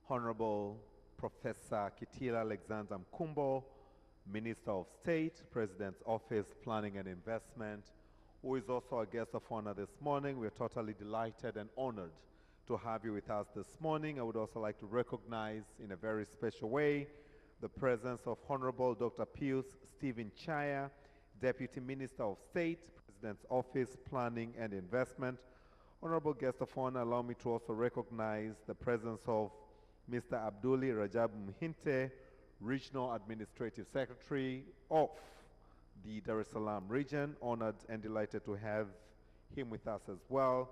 Honorable Professor Kitila Alexander Mkumbo, Minister of State, President's Office, Planning and Investment, who is also a guest of honor this morning. We're totally delighted and honored to have you with us this morning. I would also like to recognize in a very special way the presence of Honorable Dr. Pius Stephen Chaya, Deputy Minister of State, President's Office, Planning and Investment. Honorable guest of honor, allow me to also recognize the presence of Mr. Abduli Rajab Mhinte, Regional Administrative Secretary of the Dar es Salaam region. Honored and delighted to have him with us as well.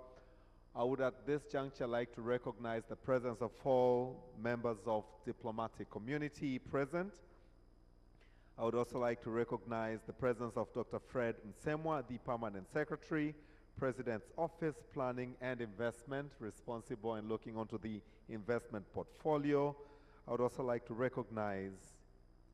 I would at this juncture like to recognize the presence of all members of diplomatic community present. I would also like to recognize the presence of Dr. Fred Nsemwa, the Permanent Secretary, President's Office, Planning and Investment, responsible and looking onto the investment portfolio. I would also like to recognize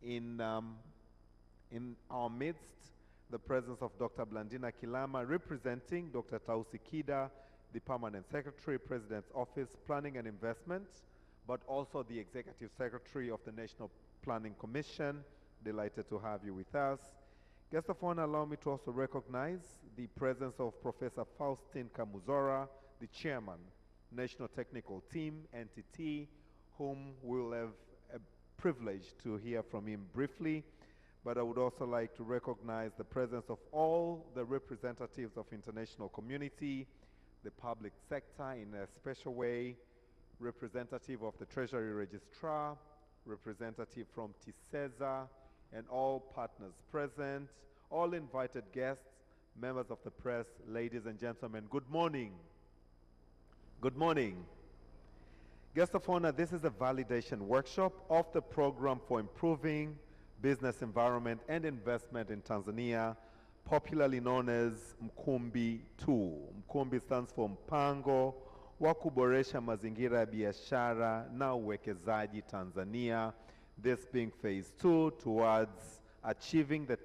in our midst the presence of Dr. Blandina Kilama, representing Dr. Tausi Kida, the Permanent Secretary, President's Office, Planning and Investment, but also the Executive Secretary of the National Planning Commission. Delighted to have you with us. Guest of honor, allow me to also recognize the presence of Professor Faustin Kamuzora, the Chairman, National Technical Team, NTT, whom we will have a privilege to hear from him briefly. But I would also like to recognize the presence of all the representatives of international community, the public sector in a special way, representative of the Treasury Registrar, representative from TISEZA, and all partners present, all invited guests, members of the press, ladies and gentlemen, good morning. Good morning. Guest of honor, this is a validation workshop of the program for improving business environment and investment in Tanzania, popularly known as Mkumbi-Ii. Mkumbi stands for Mpango wa kuboresha mazingira ya biashara na uwekezaji Tanzania, this being phase 2 towards achieving the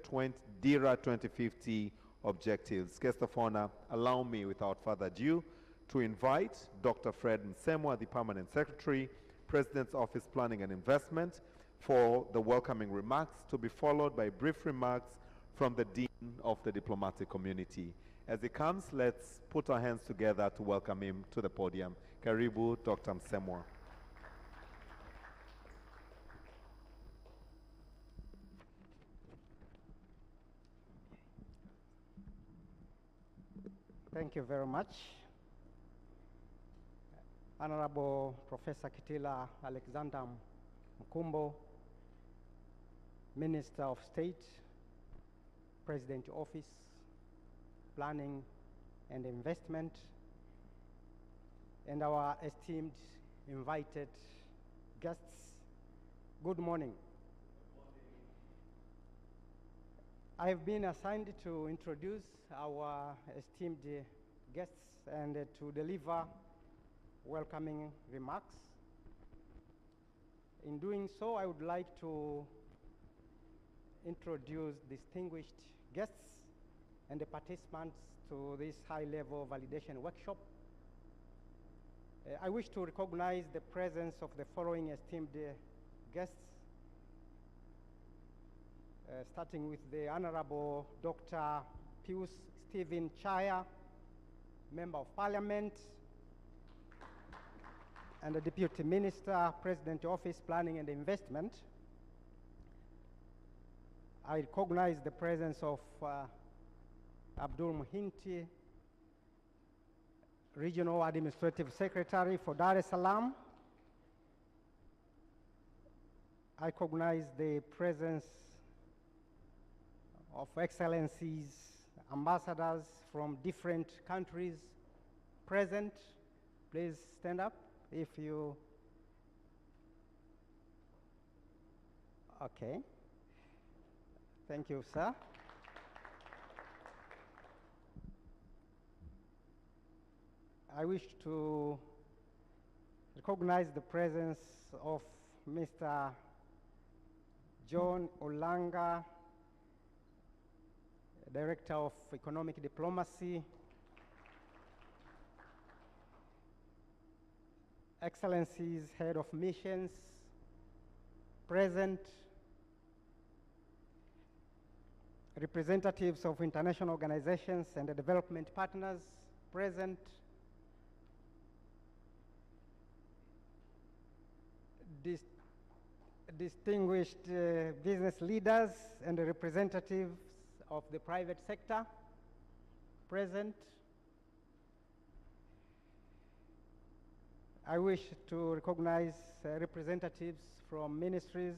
DIRA 2050 objectives. Guest of honor, allow me without further ado to invite Dr. Fred Nsemwa, the Permanent Secretary, President's Office, Planning and Investment, for the welcoming remarks, to be followed by brief remarks from the Dean of the Diplomatic Community. As he comes, let's put our hands together to welcome him to the podium. Karibu, Dr. Nsemwa. Thank you very much. Honorable Professor Kitila Alexander Mkumbo, Minister of State, President Office, Planning and Investment, and our esteemed invited guests, good morning. I've been assigned to introduce our esteemed guests and to deliver welcoming remarks. In doing so, I would like to introduce distinguished guests and the participants to this high-level validation workshop. I wish to recognize the presence of the following esteemed guests, starting with the Honorable Dr. Pius Stephen Chaya, Member of Parliament, and the Deputy Minister, President Office, Planning and Investment. I recognize the presence of Abdul Mhinte, Regional Administrative Secretary for Dar es Salaam. I recognize the presence of excellencies, ambassadors from different countries present. Please stand up if you, okay. Thank you, sir. I wish to recognize the presence of Mr. John Olanga, Director of Economic Diplomacy, Excellencies, Head of Missions, present, representatives of international organizations and the development partners, present, distinguished business leaders and the representatives of the private sector, present. I wish to recognize representatives from ministries,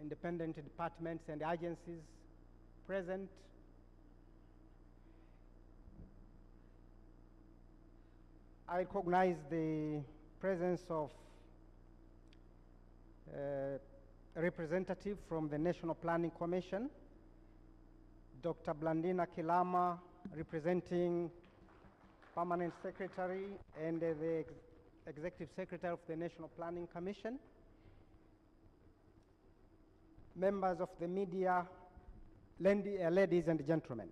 independent departments and agencies present. I recognize the presence of a representative from the National Planning Commission, Dr. Blandina Kilama, representing Permanent Secretary and the Executive Secretary of the National Planning Commission, members of the media, ladies and gentlemen.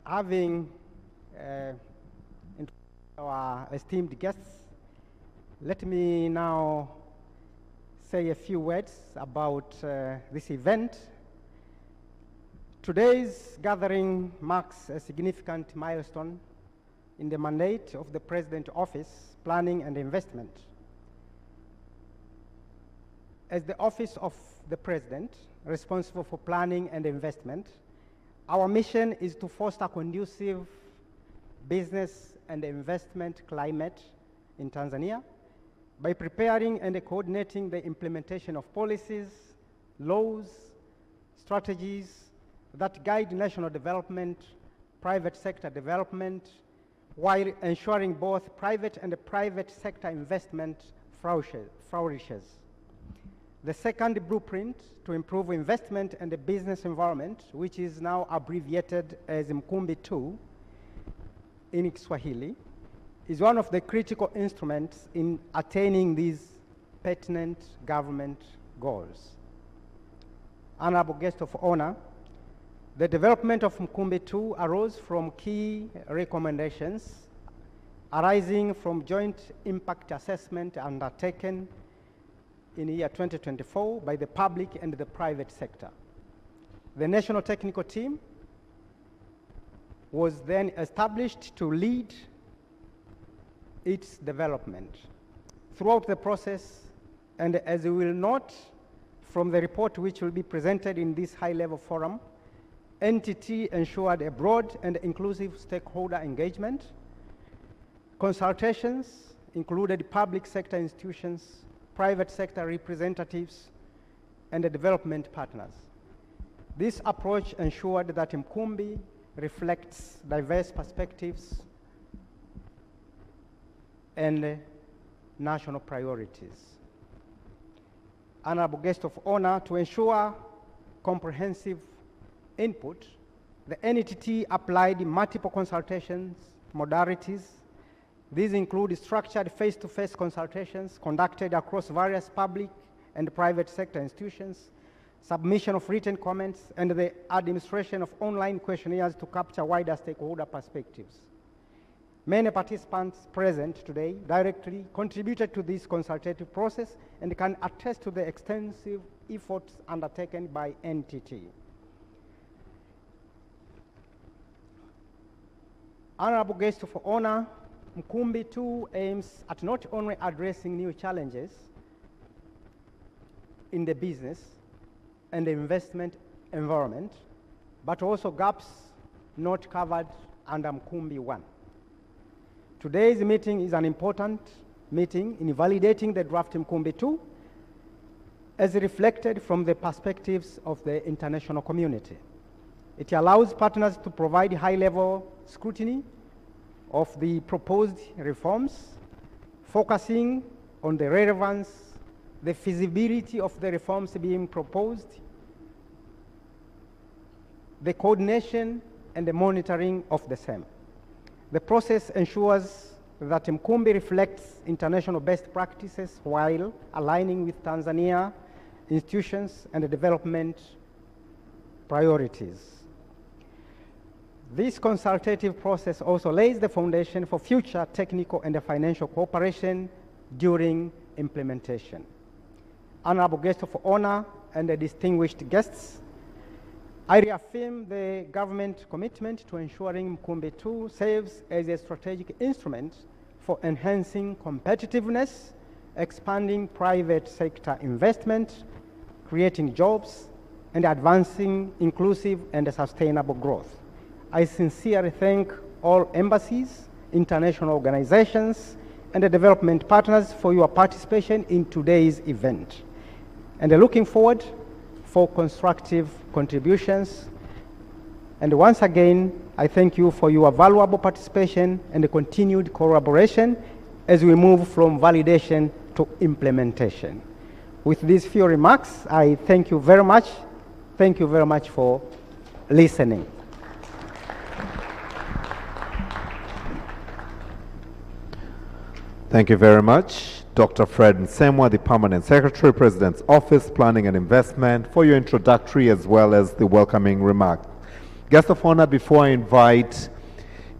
Having our esteemed guests, let me now say a few words about this event. Today's gathering marks a significant milestone in the mandate of the President Office, Planning and Investment. As the Office of the President, responsible for planning and investment, our mission is to foster conducive business and investment climate in Tanzania by preparing and coordinating the implementation of policies, laws, strategies that guide national development, private sector development, while ensuring both private and private sector investment flourishes. The second blueprint to improve investment and the business environment, which is now abbreviated as Mkumbi-Ii in Kiswahili, is one of the critical instruments in attaining these pertinent government goals. Honorable guest of honor, the development of Mkumbi-Ii arose from key recommendations arising from joint impact assessment undertaken in the year 2024 by the public and the private sector. The National Technical Team was then established to lead its development. Throughout the process, and as we will note from the report which will be presented in this high-level forum, NTT ensured a broad and inclusive stakeholder engagement. Consultations included public sector institutions, private sector representatives, and the development partners. This approach ensured that Mkumbi reflects diverse perspectives and national priorities. Honorable guest of honor, to ensure comprehensive input, the NTT applied multiple consultations modalities. These include structured face-to-face consultations conducted across various public and private sector institutions, submission of written comments, and the administration of online questionnaires to capture wider stakeholder perspectives. Many participants present today directly contributed to this consultative process and can attest to the extensive efforts undertaken by NTT. Honorable guest of honor, Mkumbi-Ii aims at not only addressing new challenges in the business and the investment environment, but also gaps not covered under Mkumbi-I. Today's meeting is an important meeting in validating the draft Mkumbi-Ii as reflected from the perspectives of the international community. It allows partners to provide high-level scrutiny of the proposed reforms, focusing on the relevance, the feasibility of the reforms being proposed, the coordination and the monitoring of the same. The process ensures that Mkumbi reflects international best practices while aligning with Tanzania institutions and the development priorities. This consultative process also lays the foundation for future technical and financial cooperation during implementation. Honorable guests of honor and the distinguished guests, I reaffirm the government commitment to ensuring Mkumbi-Ii serves as a strategic instrument for enhancing competitiveness, expanding private sector investment, creating jobs, and advancing inclusive and sustainable growth. I sincerely thank all embassies, international organizations, and the development partners for your participation in today's event. And looking forward for constructive contributions. And once again, I thank you for your valuable participation and the continued collaboration as we move from validation to implementation. With these few remarks, I thank you very much. Thank you very much for listening. Thank you very much, Dr. Fred Nsemwa, the Permanent Secretary, President's Office, Planning and Investment, for your introductory as well as the welcoming remark. Guest of honor, before I invite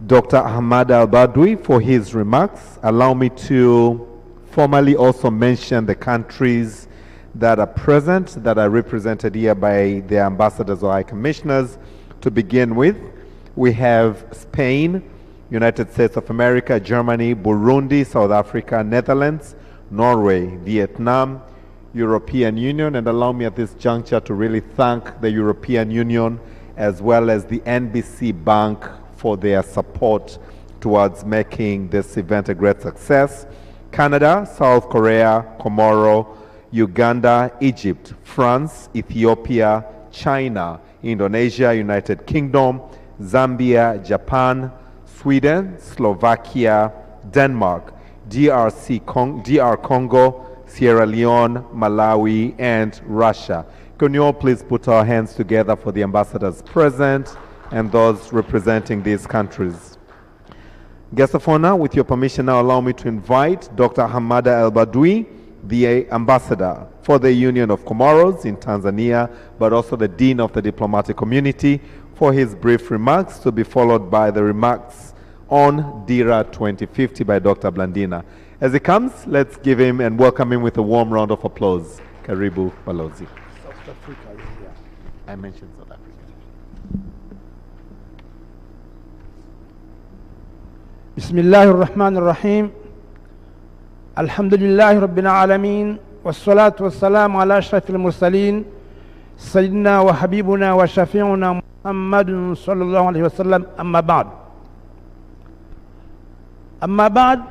Dr. Ahmad Al-Badwi for his remarks, allow me to formally also mention the countries that are present, that are represented here by the ambassadors or high commissioners. To begin with, we have Spain, United States of America, Germany, Burundi, South Africa, Netherlands, Norway, Vietnam, European Union, and allow me at this juncture to really thank the European Union as well as the NBC Bank for their support towards making this event a great success. Canada, South Korea, Comoro, Uganda, Egypt, France, Ethiopia, China, Indonesia, United Kingdom, Zambia, Japan, Sweden, Slovakia, Denmark, DR Congo, Sierra Leone, Malawi, and Russia. Can you all please put our hands together for the ambassadors present and those representing these countries? Guest of honor, with your permission now allow me to invite Dr. Hamada El-Badwi, the ambassador for the Union of Comoros in Tanzania, but also the Dean of the Diplomatic Community, for his brief remarks, to be followed by the remarks on DIRA 2050 by Dr. Blandina. As he comes, let's give him and welcome him with a warm round of applause. Karibu Balozi. South Africa is here. I mentioned South Africa. Bismillahir Rahmanir Rahim. Alhamdulillahi Rabbil Alameen. Wassalatu wassalamu ala ashrafil mursaleen. Sayyidina wa habibuna wa shafi'una Muhammadun sallallahu alayhi wa sallam. Amma ba'd. Amma ba'd,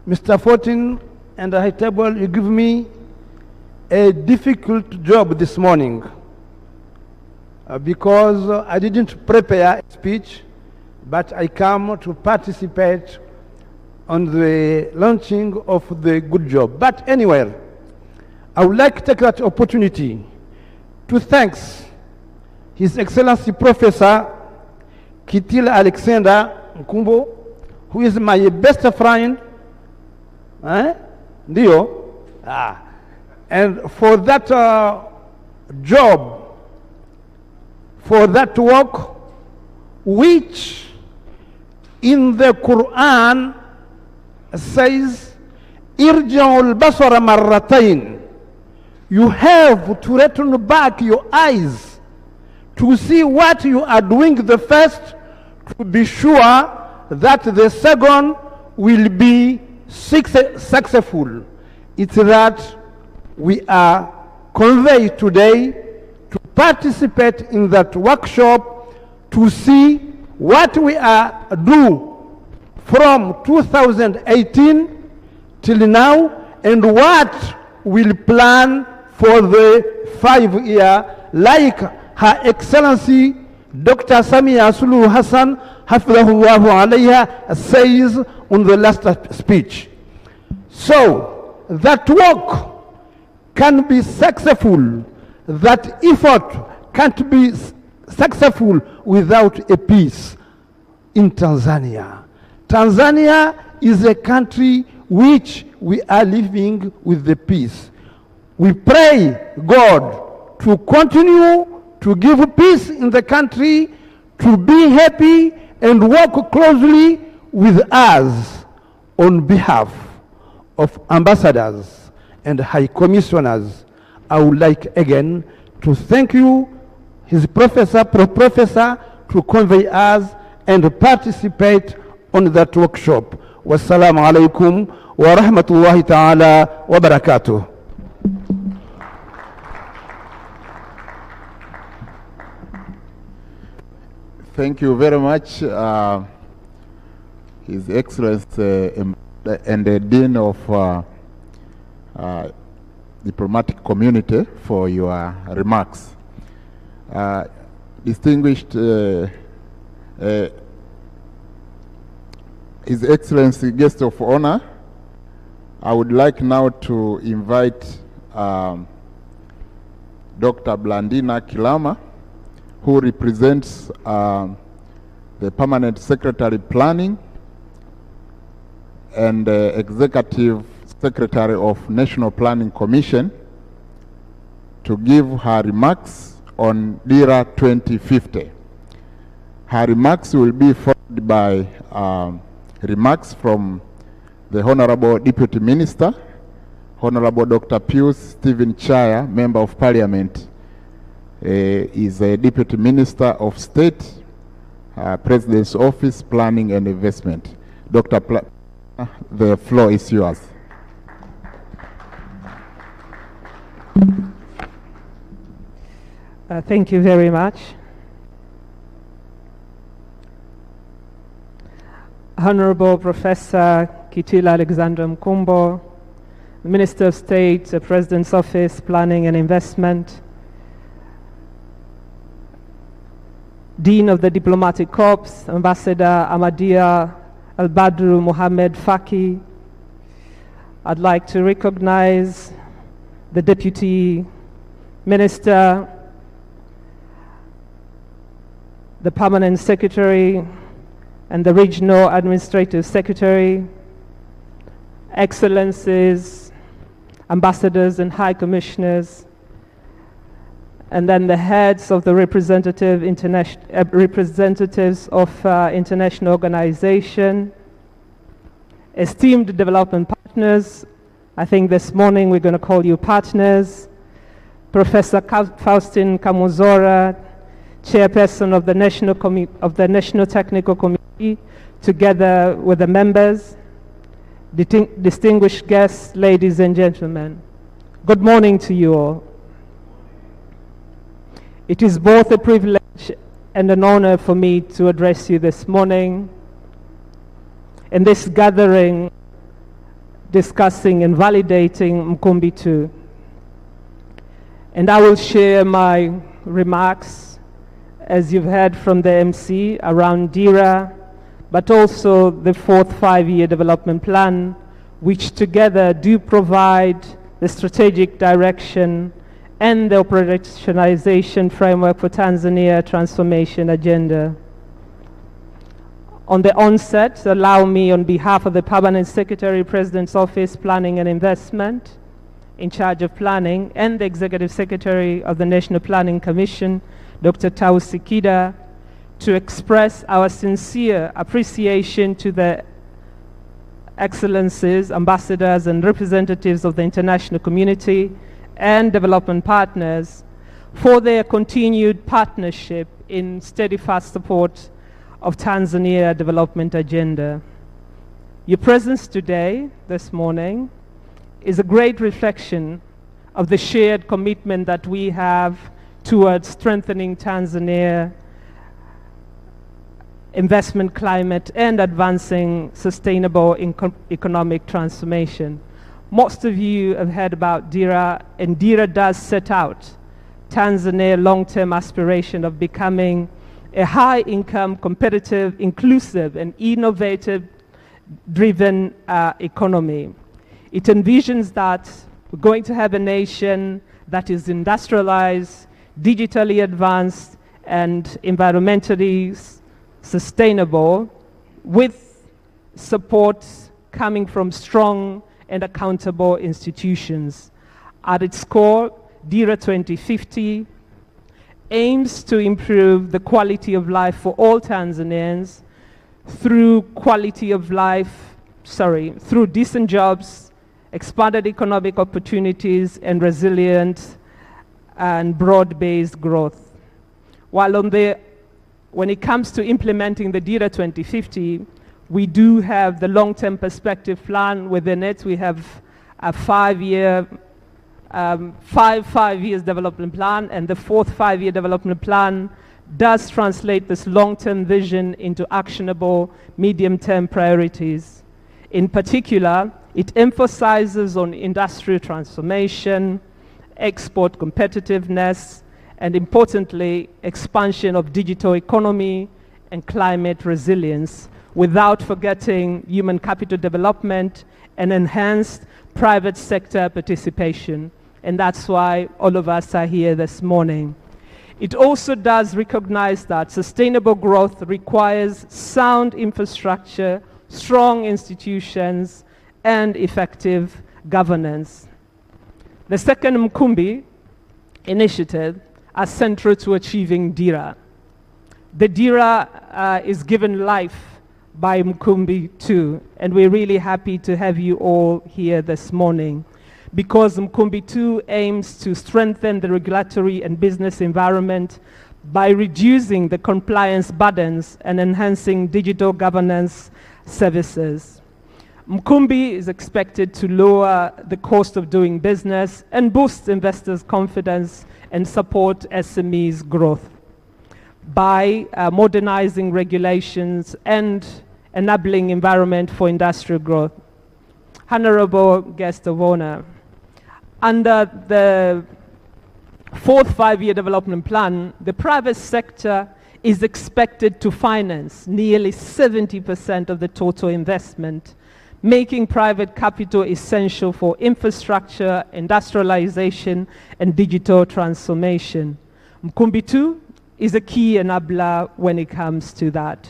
Mr. Fortin and the High Table, you give me a difficult job this morning because I didn't prepare a speech, but I come to participate on the launching of the good job. But anyway, I would like to take that opportunity to thank His Excellency Professor Kitila Alexander Nkumbo, who is my best friend, Dio, and for that job, for that work, which in the Quran says, Irja'ul basara marratain. You have to return back your eyes to see what you are doing the first, to be sure that the second will be successful. It's that we are conveyed today to participate in that workshop to see what we are do from 2018 till now and what we'll plan for the 5 year, like Her Excellency Dr. Samia Suluhu Hassan Hafidhahullahu alayha says on the last speech. So that work can be successful, that effort can't be successful without a peace in Tanzania. Tanzania is a country which we are living with the peace. We pray God to continue to give peace in the country, to be happy and work closely with us on behalf of ambassadors and high commissioners. I would like again to thank you, his professor, pro-professor, to convey us and participate on that workshop. Wassalamu alaikum wa rahmatullahi ta'ala wa barakatuh. Thank you very much, His Excellency and the Dean of Diplomatic Community for your remarks. Distinguished His Excellency Guest of Honor, I would like now to invite Dr. Blandina Kilama, who represents the Permanent Secretary Planning and Executive Secretary of National Planning Commission, to give her remarks on DIRA 2050. Her remarks will be followed by remarks from the Honorable Deputy Minister, Honorable Dr. Pius Stephen Chaya, Member of Parliament, is a Deputy Minister of State, President's Office, Planning and Investment. Dr. The floor is yours. Thank you very much. Honorable Professor Kitila Alexander Mkumbo, Minister of State, President's Office, Planning and Investment, Dean of the Diplomatic Corps, Ambassador Ahmadiyya Al-Badru Mohammed Faki. I'd like to recognize the Deputy Minister, the Permanent Secretary, and the Regional Administrative Secretary, Excellencies, Ambassadors and High Commissioners, and then the heads of the representatives of international organization, esteemed development partners. I think this morning we're going to call you partners. Professor Faustin Kamuzora, Chairperson of the National Technical Committee, together with the members, distinguished guests, ladies and gentlemen. Good morning to you all. It is both a privilege and an honor for me to address you this morning in this gathering discussing and validating Mkumbi-Ii. And I will share my remarks, as you've heard from the MC, around DIRA, but also the fourth five-year development plan, which together do provide the strategic direction and the operationalization framework for Tanzania transformation agenda. On the onset, allow me, on behalf of the Permanent Secretary, President's Office, Planning and Investment, in charge of planning, and the Executive Secretary of the National Planning Commission, Dr. Tausi Kida, to express our sincere appreciation to the excellencies, ambassadors, and representatives of the international community and development partners for their continued partnership in steadfast support of Tanzania development agenda. Your presence today, this morning, is a great reflection of the shared commitment that we have towards strengthening Tanzania investment climate and advancing sustainable economic transformation. Most of you have heard about DIRA, and DIRA does set out Tanzania's long-term aspiration of becoming a high-income, competitive, inclusive, and innovative-driven economy. It envisions that we're going to have a nation that is industrialized, digitally advanced, and environmentally sustainable, with support coming from strong and accountable institutions. At its core, DIRA 2050 aims to improve the quality of life for all Tanzanians through through decent jobs, expanded economic opportunities, and resilient and broad-based growth. While when it comes to implementing the DIRA 2050, we do have the long-term perspective plan. Within it, we have a five years development plan, and the fourth 5-year development plan does translate this long-term vision into actionable medium-term priorities. In particular, it emphasizes on industrial transformation, export competitiveness, and importantly, expansion of digital economy and climate resilience, without forgetting human capital development and enhanced private sector participation. And that's why all of us are here this morning. It also does recognize that sustainable growth requires sound infrastructure, strong institutions, and effective governance. The second Mkumbi initiative are central to achieving DIRA. The DIRA is given life by Mkumbi-Ii, and we're really happy to have you all here this morning, because Mkumbi-Ii aims to strengthen the regulatory and business environment by reducing the compliance burdens and enhancing digital governance services. Mkumbi is expected to lower the cost of doing business and boost investors' confidence and support SMEs' growth by modernizing regulations and enabling environment for industrial growth. Honorable guest of honor, under the fourth 5-year development plan, the private sector is expected to finance nearly 70% of the total investment, making private capital essential for infrastructure, industrialization, and digital transformation. Mkumbi-Ii is a key enabler when it comes to that.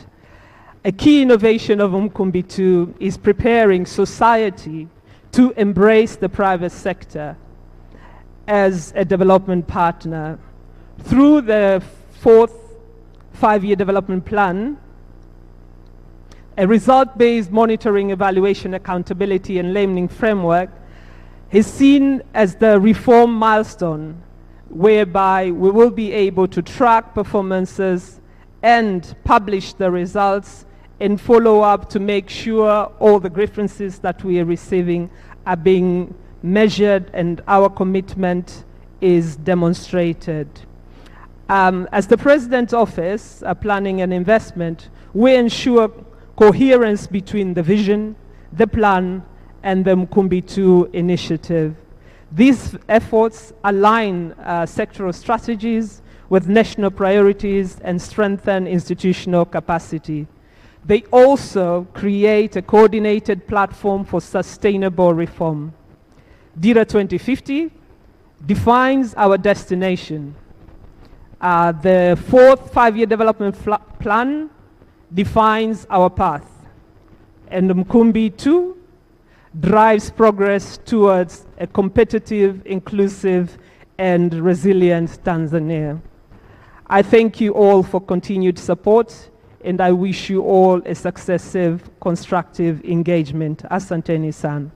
A key innovation of Mkumbi-Ii is preparing society to embrace the private sector as a development partner. Through the fourth 5-year development plan, a result-based monitoring, evaluation, accountability, and learning framework is seen as the reform milestone, whereby we will be able to track performances and publish the results and follow up to make sure all the grievances that we are receiving are being measured and our commitment is demonstrated. As the President's Office, Planning and Investment, we ensure coherence between the vision, the plan, and the Mkumbi-Ii initiative. These efforts align sectoral strategies with national priorities and strengthen institutional capacity. They also create a coordinated platform for sustainable reform. DIRA 2050 defines our destination. The fourth 5-year development plan defines our path. And Mkumbi-Ii drives progress towards a competitive, inclusive, and resilient Tanzania. I thank you all for continued support, and I wish you all a successive, constructive engagement. Asanteni sana.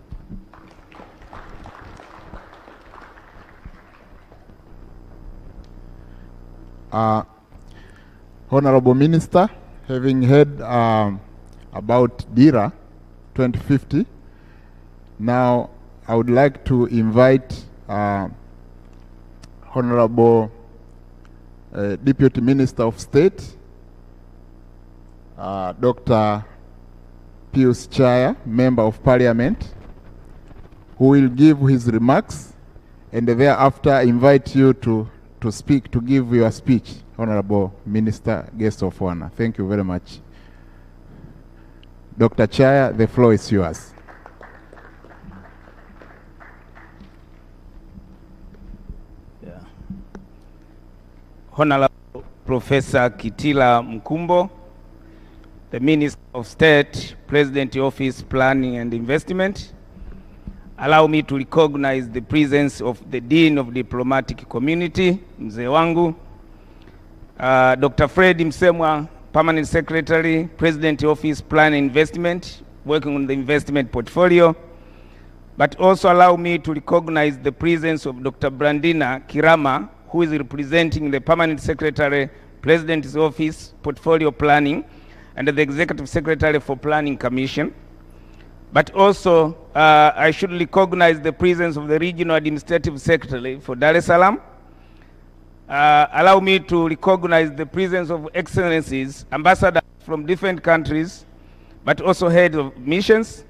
Honorable Minister, having heard about DIRA 2050, now I would like to invite Honorable Deputy Minister of State, Dr. Pius Chaya, Member of Parliament, who will give his remarks, and thereafter invite you to speak, to give your speech, Honorable Minister, Guest of Honor. Thank you very much. Dr. Chaya, the floor is yours. Honorable Professor Kitila Mkumbo, the Minister of State, President Office, Planning and Investment, allow me to recognize the presence of the Dean of Diplomatic Community, Mzee wangu, Dr. Fred Msemwa, Permanent Secretary, President Office Plan and Investment, working on the investment portfolio. But also allow me to recognize the presence of Dr. Brandina Kirama, who is representing the Permanent Secretary, President's Office, Portfolio Planning, and the Executive Secretary for Planning Commission. But also, I should recognize the presence of the Regional Administrative Secretary for Dar es Salaam. Allow me to recognize the presence of excellencies, ambassadors from different countries, but also heads of missions,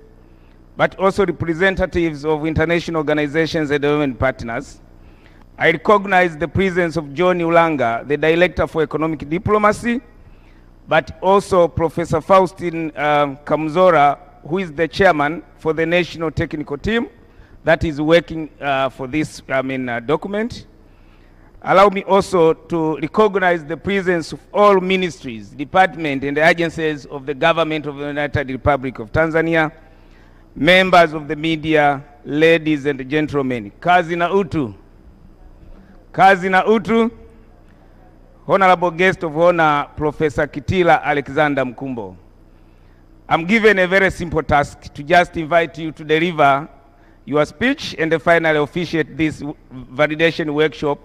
but also representatives of international organizations and development partners. I recognize the presence of John Ulanga, the Director for Economic Diplomacy, but also Professor Faustin Kamzora, who is the chairman for the National Technical Team that is working for this document. Allow me also to recognize the presence of all ministries, departments, and agencies of the government of the United Republic of Tanzania, members of the media, ladies and gentlemen. Kazi na utu. Kazi na utu. Honorable guest of honor, Professor Kitila Alexander Mkumbo. I'm given a very simple task to just invite you to deliver your speech and finally officiate this validation workshop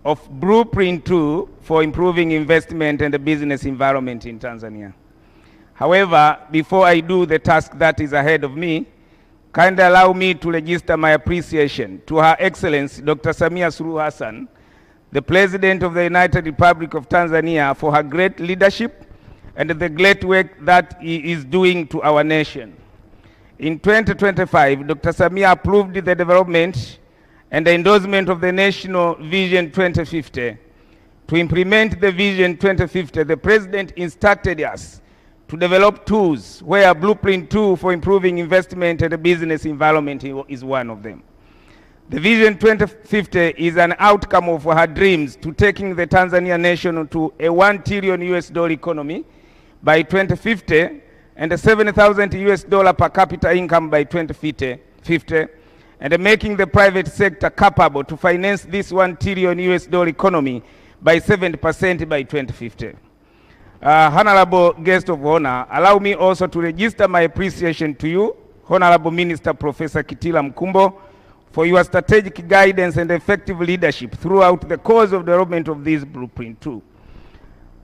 of Blueprint 2 for improving investment and the business environment in Tanzania. However, before I do the task that is ahead of me, kindly allow me to register my appreciation to Her Excellency Dr. Samia Suluhu Hassan, the President of the United Republic of Tanzania, for her great leadership and the great work that he is doing to our nation. In 2025, Dr. Samia approved the development and the endorsement of the National Vision 2050. To implement the Vision 2050, the President instructed us to develop tools where Blueprint 2 for improving investment and the business environment is one of them. The Vision 2050 is an outcome of her dreams to taking the Tanzania nation to a $1 trillion economy by 2050 and a $7,000 per capita income by 2050, and making the private sector capable to finance this $1 trillion economy by 70% by 2050. Honorable guest of honor, allow me also to register my appreciation to you, Honorable Minister Professor Kitila Mkumbo, for your strategic guidance and effective leadership throughout the course of development of this Blueprint 2.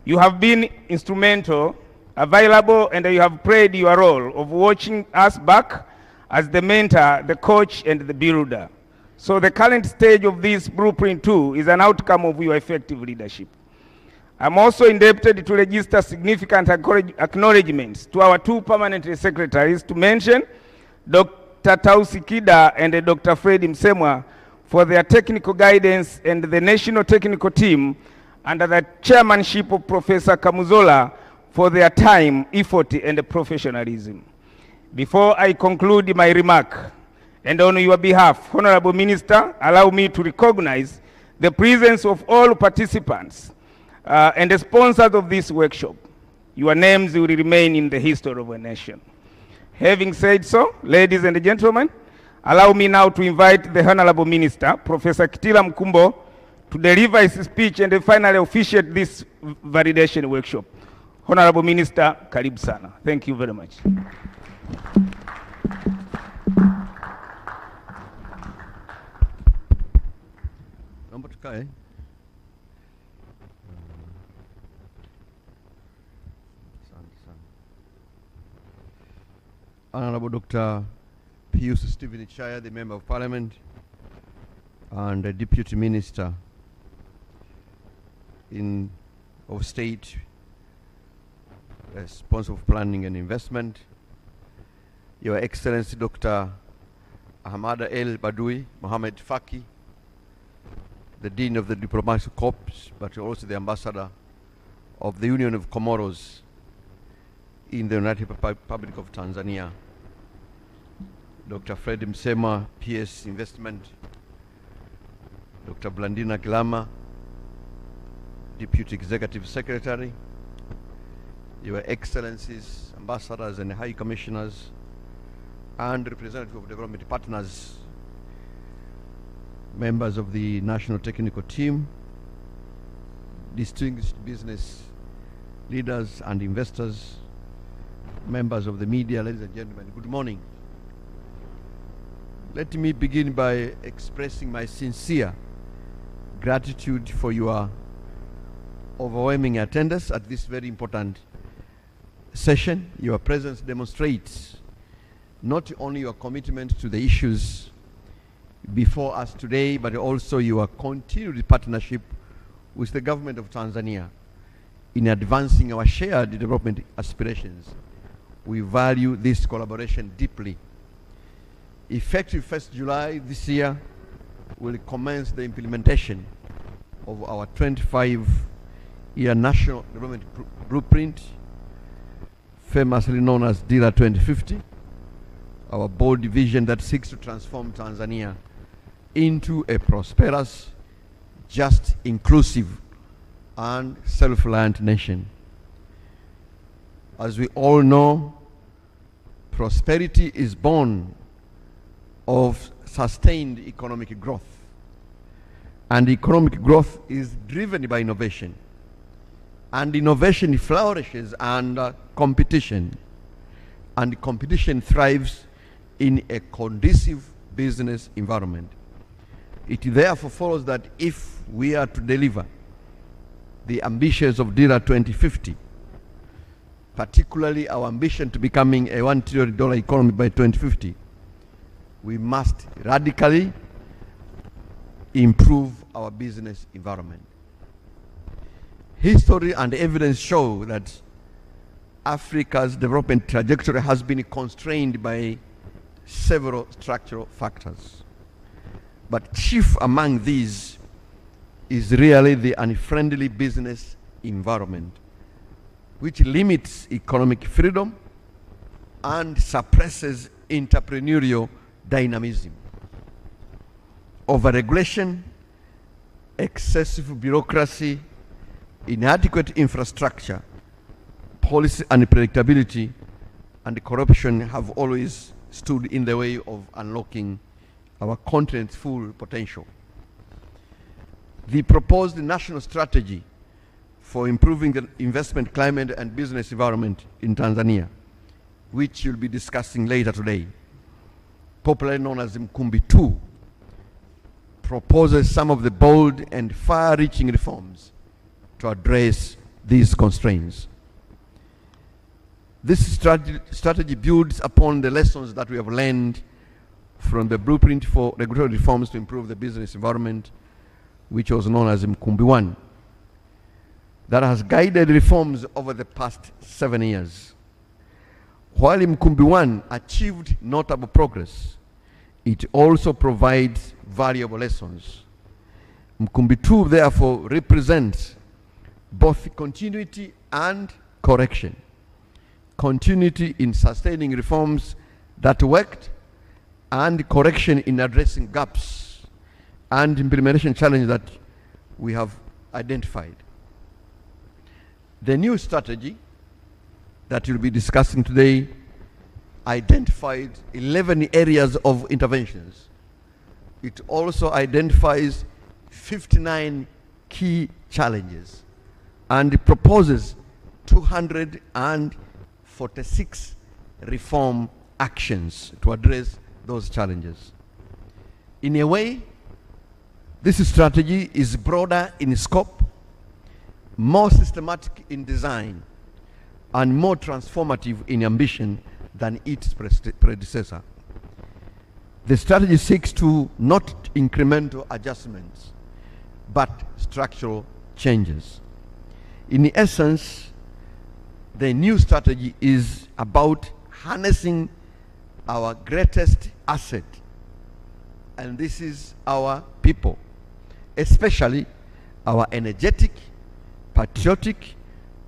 You have been instrumental, available, and you have played your role of watching us back as the mentor, the coach, and the builder. So the current stage of this Blueprint 2 is an outcome of your effective leadership. I'm also indebted to register significant acknowledgements to our two permanent secretaries, to mention Dr. Tausi Kida and Dr. Fred Msemwa for their technical guidance, and the National Technical Team under the chairmanship of Professor Kamuzola for their time, effort, and professionalism. Before I conclude my remark, and on your behalf, Honorable Minister, allow me to recognize the presence of all participants and the sponsors of this workshop. Your names will remain in the history of a nation. Having said so, ladies and gentlemen, allow me now to invite the Honorable Minister, Professor Kitila Mkumbo, to deliver his speech and finally officiate this validation workshop. Honorable Minister, karibu sana. Thank you very much. Naomba tukae. Honorable Dr. Pius Stephen Chaya, the Member of Parliament and the Deputy Minister of State, responsible for planning and investment, Your Excellency Dr. Ahmad El Badoui Mohamed Faki, the Dean of the Diplomatic Corps, but also the Ambassador of the Union of Comoros in the United Republic of Tanzania, Dr. Fred Msemwa, PS Investment, Dr. Blandina Kilama, Deputy Executive Secretary, Your Excellencies, Ambassadors and High Commissioners, and representatives of development partners, members of the National Technical Team, distinguished business leaders and investors, members of the media, ladies and gentlemen, good morning. Let me begin by expressing my sincere gratitude for your overwhelming attendance at this very important session. Your presence demonstrates not only your commitment to the issues before us today, but also your continued partnership with the government of Tanzania in advancing our shared development aspirations. We value this collaboration deeply. Effective 1st July this year, we'll commence the implementation of our 25-year National Development Blueprint, famously known as DIRA 2050, our bold vision that seeks to transform Tanzania into a prosperous, just, inclusive, and self-reliant nation. As we all know, prosperity is born of sustained economic growth. And economic growth is driven by innovation. And innovation flourishes under competition. And competition thrives in a conducive business environment. It therefore follows that if we are to deliver the ambitions of DIRA 2050, particularly our ambition to becoming a $1 trillion economy by 2050, we must radically improve our business environment. History and evidence show that Africa's development trajectory has been constrained by several structural factors. But chief among these is really the unfriendly business environment, which limits economic freedom and suppresses entrepreneurial dynamism. Overregulation, excessive bureaucracy, inadequate infrastructure, policy unpredictability, and corruption have always stood in the way of unlocking our continent's full potential. The proposed national strategy for improving the investment climate and business environment in Tanzania, which you'll be discussing later today, popularly known as Mkumbi-Ii, proposes some of the bold and far-reaching reforms to address these constraints. This strategy builds upon the lessons that we have learned from the blueprint for regulatory reforms to improve the business environment, which was known as Mkumbi-I, that has guided reforms over the past 7 years. While Mkumbi-I achieved notable progress, it also provides valuable lessons. Mkumbi-II therefore represents both continuity and correction. Continuity in sustaining reforms that worked, and correction in addressing gaps and implementation challenges that we have identified. The new strategy that we'll be discussing today identified 11 areas of interventions. It also identifies 59 key challenges and proposes 246 reform actions to address those challenges. In a way, this strategy is broader in scope, more systematic in design, and more transformative in ambition than its predecessor. The strategy seeks to not incremental adjustments, but structural changes. In essence, the new strategy is about harnessing our greatest asset, and this is our people, especially our energetic, patriotic,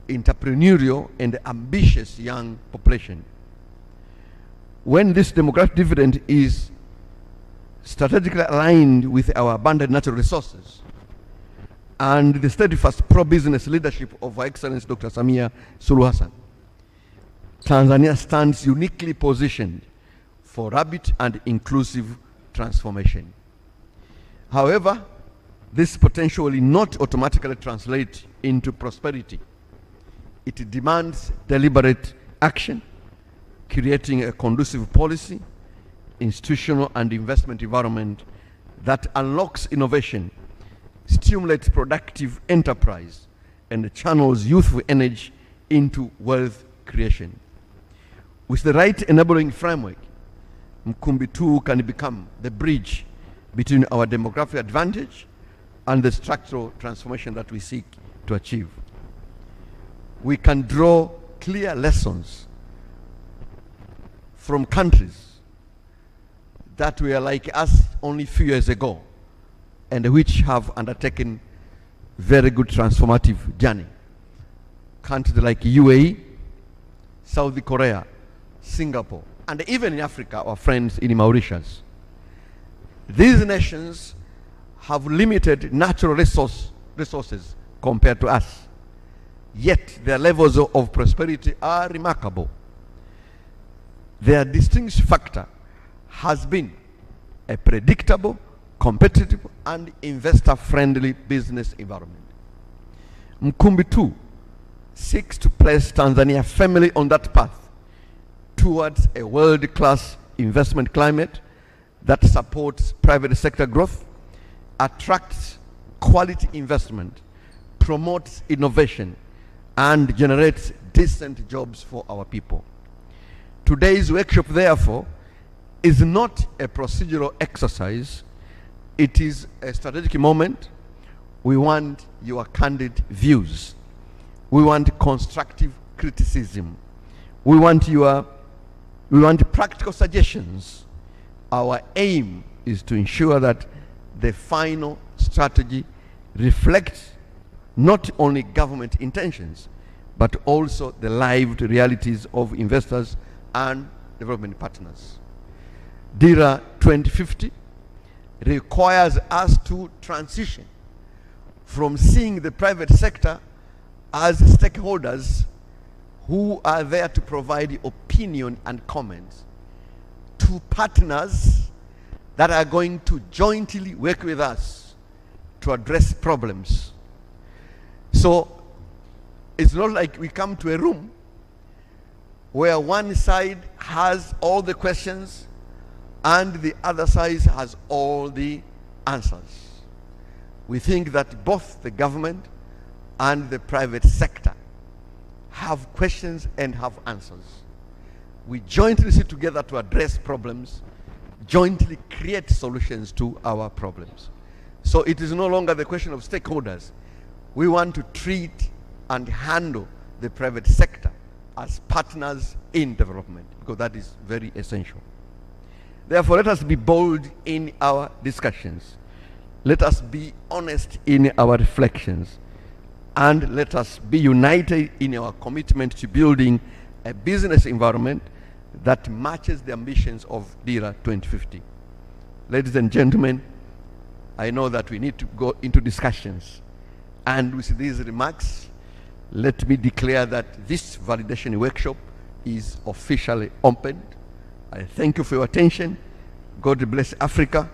entrepreneurial, and ambitious young population. When this demographic dividend is strategically aligned with our abundant natural resources and the steadfast pro-business leadership of Her Excellency Dr. Samia Suluhu Hassan, Tanzania stands uniquely positioned for rapid and inclusive transformation. However, this potential will not automatically translate into prosperity. It demands deliberate action, creating a conducive policy, institutional and investment environment that unlocks innovation, stimulates productive enterprise, and channels youthful energy into wealth creation. With the right enabling framework, Mkumbi-Ii can become the bridge between our demographic advantage and the structural transformation that we seek to achieve. We can draw clear lessons from countries that were like us only a few years ago and which have undertaken very good transformative journey. Countries like UAE, South Korea, Singapore, and even in Africa, our friends in Mauritius. These nations have limited natural resources compared to us, yet their levels of prosperity are remarkable. Their distinguishing factor has been a predictable, competitive, and investor-friendly business environment. Mkumbi-Ii seeks to place Tanzania firmly on that path towards a world-class investment climate that supports private sector growth, attracts quality investment, promotes innovation, and generates decent jobs for our people. Today's workshop, therefore, is not a procedural exercise. It is a strategic moment. We want your candid views. We want constructive criticism. We want practical suggestions. Our aim is to ensure that the final strategy reflects not only government intentions, but also the lived realities of investors and development partners. DIRA 2050 requires us to transition from seeing the private sector as stakeholders who are there to provide opinion and comments to partners that are going to jointly work with us to address problems. So it's not like we come to a room where one side has all the questions and the other side has all the answers. We think that both the government and the private sector have questions and have answers. We jointly sit together to address problems, jointly create solutions to our problems. So it is no longer the question of stakeholders. We want to treat and handle the private sector as partners in development, because that is very essential. Therefore, let us be bold in our discussions. Let us be honest in our reflections. And let us be united in our commitment to building a business environment that matches the ambitions of DIRA 2050. Ladies and gentlemen, I know that we need to go into discussions. And with these remarks, let me declare that this validation workshop is officially opened. I thank you for your attention. God bless Africa,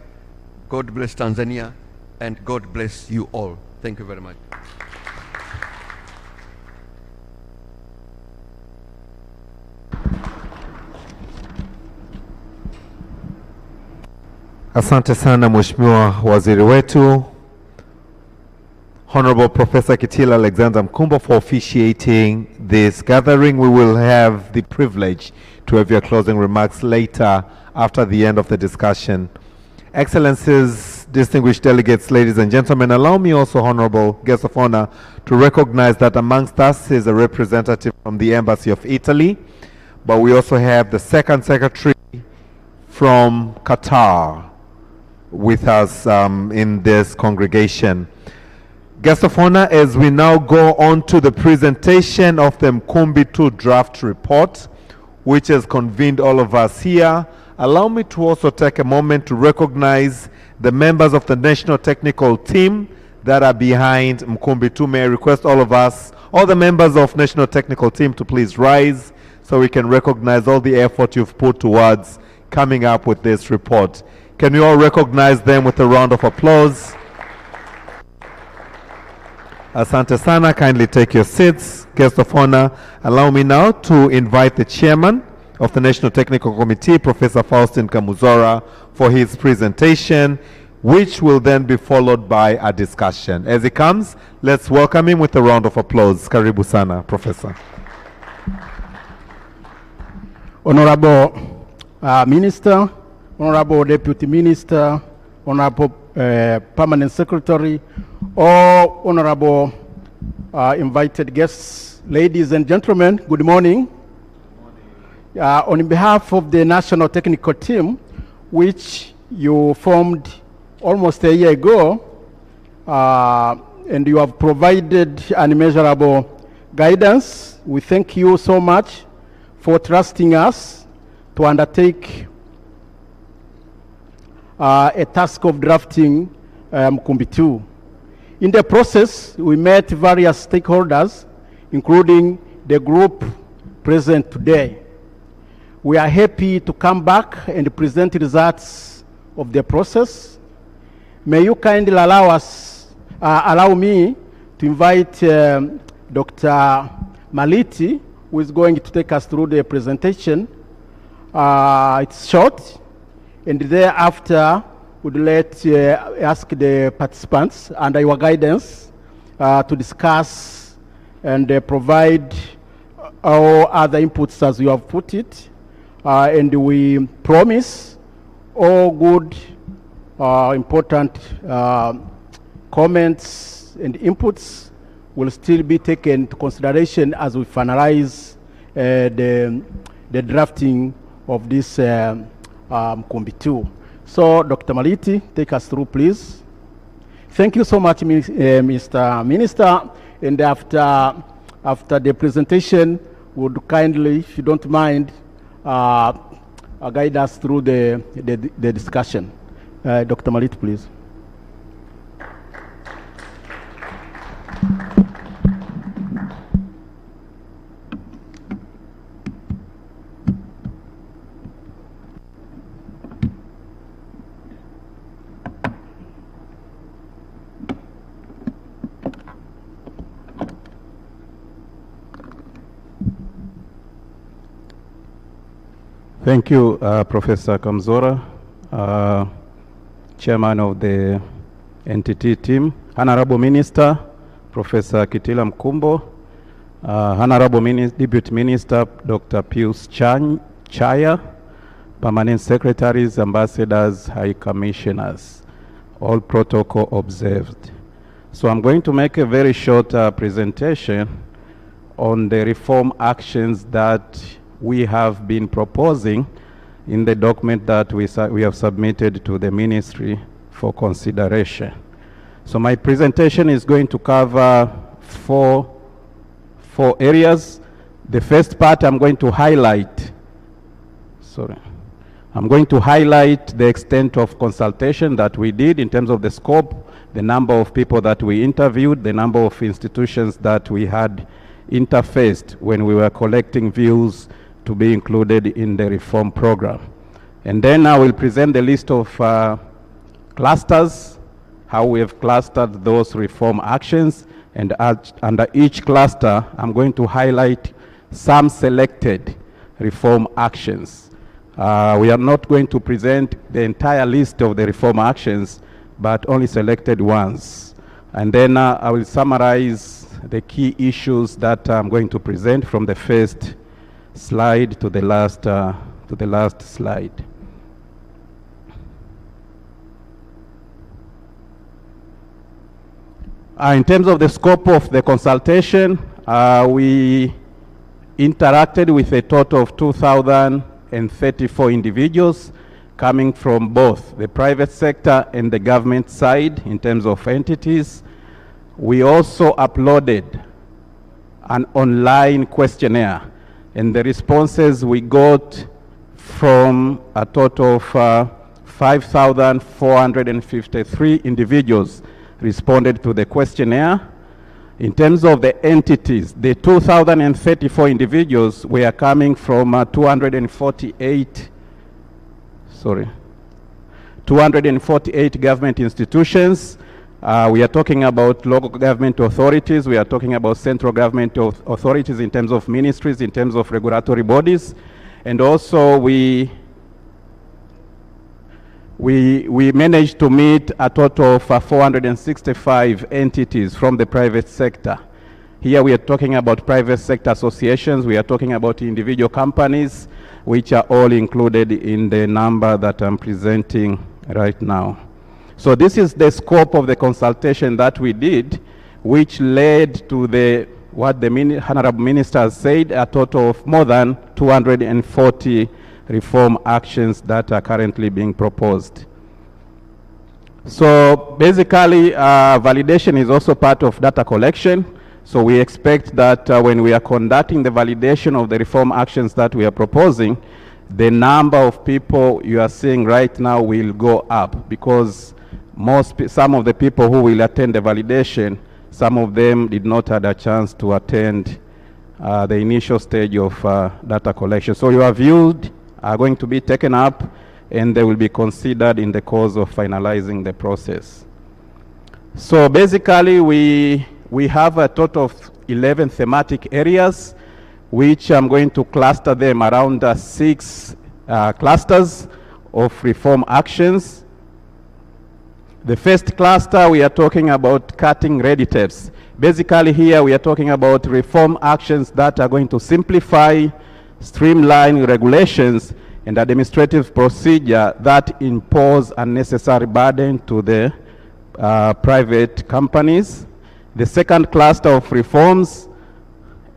God bless Tanzania, and God bless you all. Thank you very much. Asante sana Mheshimiwa Waziri wetu, Honorable Professor Kitila Alexander Mkumbo, for officiating this gathering. We will have the privilege to have your closing remarks later after the end of the discussion. Excellencies, distinguished delegates, ladies and gentlemen, allow me also, Honorable Guest of Honor, to recognize that amongst us is a representative from the Embassy of Italy, but we also have the Second Secretary from Qatar with us in this congregation. Guest of Honor, as we now go on to the presentation of the Mkumbi-Ii draft report, which has convened all of us here, allow me to also take a moment to recognize the members of the National Technical Team that are behind Mkumbi-Ii. May I request all of us, all the members of National Technical Team, to please rise so we can recognize all the effort you've put towards coming up with this report. Can we all recognize them with a round of applause? Asante sana. Kindly take your seats. Guest of honor, allow me now to invite the chairman of the National Technical Committee, Professor Faustin Kamuzora, for his presentation, which will then be followed by a discussion. As he comes, let's welcome him with a round of applause. Karibu sana, Professor. Honorable Minister, Honorable Deputy Minister, Honorable Permanent Secretary, all honorable invited guests, ladies and gentlemen, good morning. On behalf of the National Technical Team, which you formed almost a year ago, and you have provided unmeasurable guidance, we thank you so much for trusting us to undertake a task of drafting Mkumbi-Ii. In the process, we met various stakeholders, including the group present today. We are happy to come back and present results of the process. May you kindly allow me to invite Dr. Maliti, who is going to take us through the presentation. It's short, and thereafter would ask the participants under your guidance to discuss and provide all other inputs as you have put it. And we promise all good, important comments and inputs will still be taken into consideration as we finalize the drafting of this Mkumbi-Ii. So, Dr. Maliti, take us through, please. Thank you so much, Mr. Minister. And after the presentation, would kindly, if you don't mind, guide us through the discussion. Dr. Maliti, please. Thank you, Professor Kamuzora, Chairman of the NTT team, Honorable Minister, Professor Kitila Mkumbo, Honorable Deputy Minister, Dr. Pius Chaya, Permanent Secretaries, Ambassadors, High Commissioners, all protocol observed. So I'm going to make a very short presentation on the reform actions that we have been proposing in the document that we have submitted to the ministry for consideration. So my presentation is going to cover four areas. The first part I'm going to highlight, I'm going to highlight the extent of consultation that we did in terms of the scope, the number of people that we interviewed, the number of institutions that we had interfaced when we were collecting views to be included in the reform program. And then I will present the list of clusters, how we have clustered those reform actions, and under each cluster, I'm going to highlight some selected reform actions. We are not going to present the entire list of the reform actions, but only selected ones. And then I will summarize the key issues that I'm going to present from the first slide to the last slide. In terms of the scope of the consultation, we interacted with a total of 2,034 individuals coming from both the private sector and the government side in terms of entities. We also uploaded an online questionnaire, and the responses we got from a total of 5,453 individuals responded to the questionnaire. In terms of the entities, the 2,034 individuals were coming from 248 government institutions, We are talking about local government authorities. We are talking about central government authorities in terms of ministries, in terms of regulatory bodies. And also we managed to meet a total of 465 entities from the private sector. Here we are talking about private sector associations. We are talking about individual companies, which are all included in the number that I'm presenting right now. So this is the scope of the consultation that we did, which led to what the Honorable Minister said, a total of more than 240 reform actions that are currently being proposed. So basically, validation is also part of data collection. So we expect that when we are conducting the validation of the reform actions that we are proposing, the number of people you are seeing right now will go up, because some of the people who will attend the validation, some of them did not have a chance to attend the initial stage of data collection. So your views are going to be taken up, and they will be considered in the course of finalizing the process. So basically, we have a total of 11 thematic areas, which I'm going to cluster them around 6 clusters of reform actions. The first cluster, we are talking about cutting red tapes. Basically here we are talking about reform actions that are going to simplify, streamline regulations and administrative procedure that impose unnecessary burden to the private companies. The second cluster of reforms,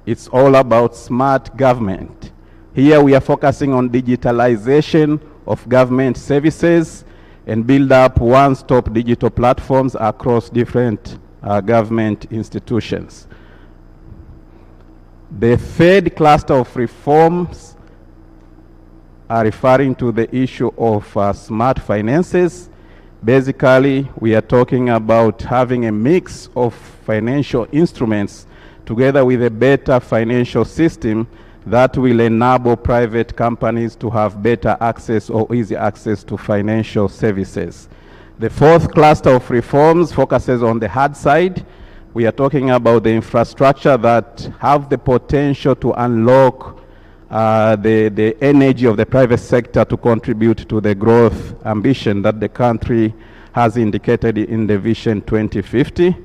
it's all about smart government. Here we are focusing on digitalization of government services and build up one-stop digital platforms across different government institutions. The third cluster of reforms are referring to the issue of smart finances. Basically, we are talking about having a mix of financial instruments together with a better financial system that will enable private companies to have better access or easy access to financial services. The fourth cluster of reforms focuses on the hard side. We are talking about the infrastructure that have the potential to unlock the energy of the private sector to contribute to the growth ambition that the country has indicated in the Vision 2050.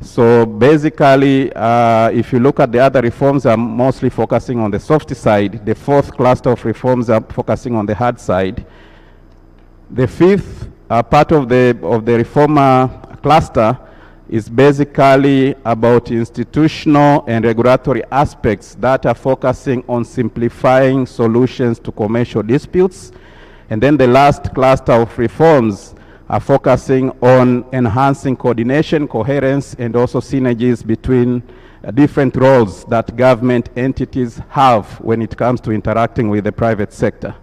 So basically, if you look at the other reforms, are mostly focusing on the soft side. The fourth cluster of reforms are focusing on the hard side. The fifth part of the reform cluster is basically about institutional and regulatory aspects that are focusing on simplifying solutions to commercial disputes. And then the last cluster of reforms are focusing on enhancing coordination, coherence, and also synergies between different roles that government entities have when it comes to interacting with the private sector.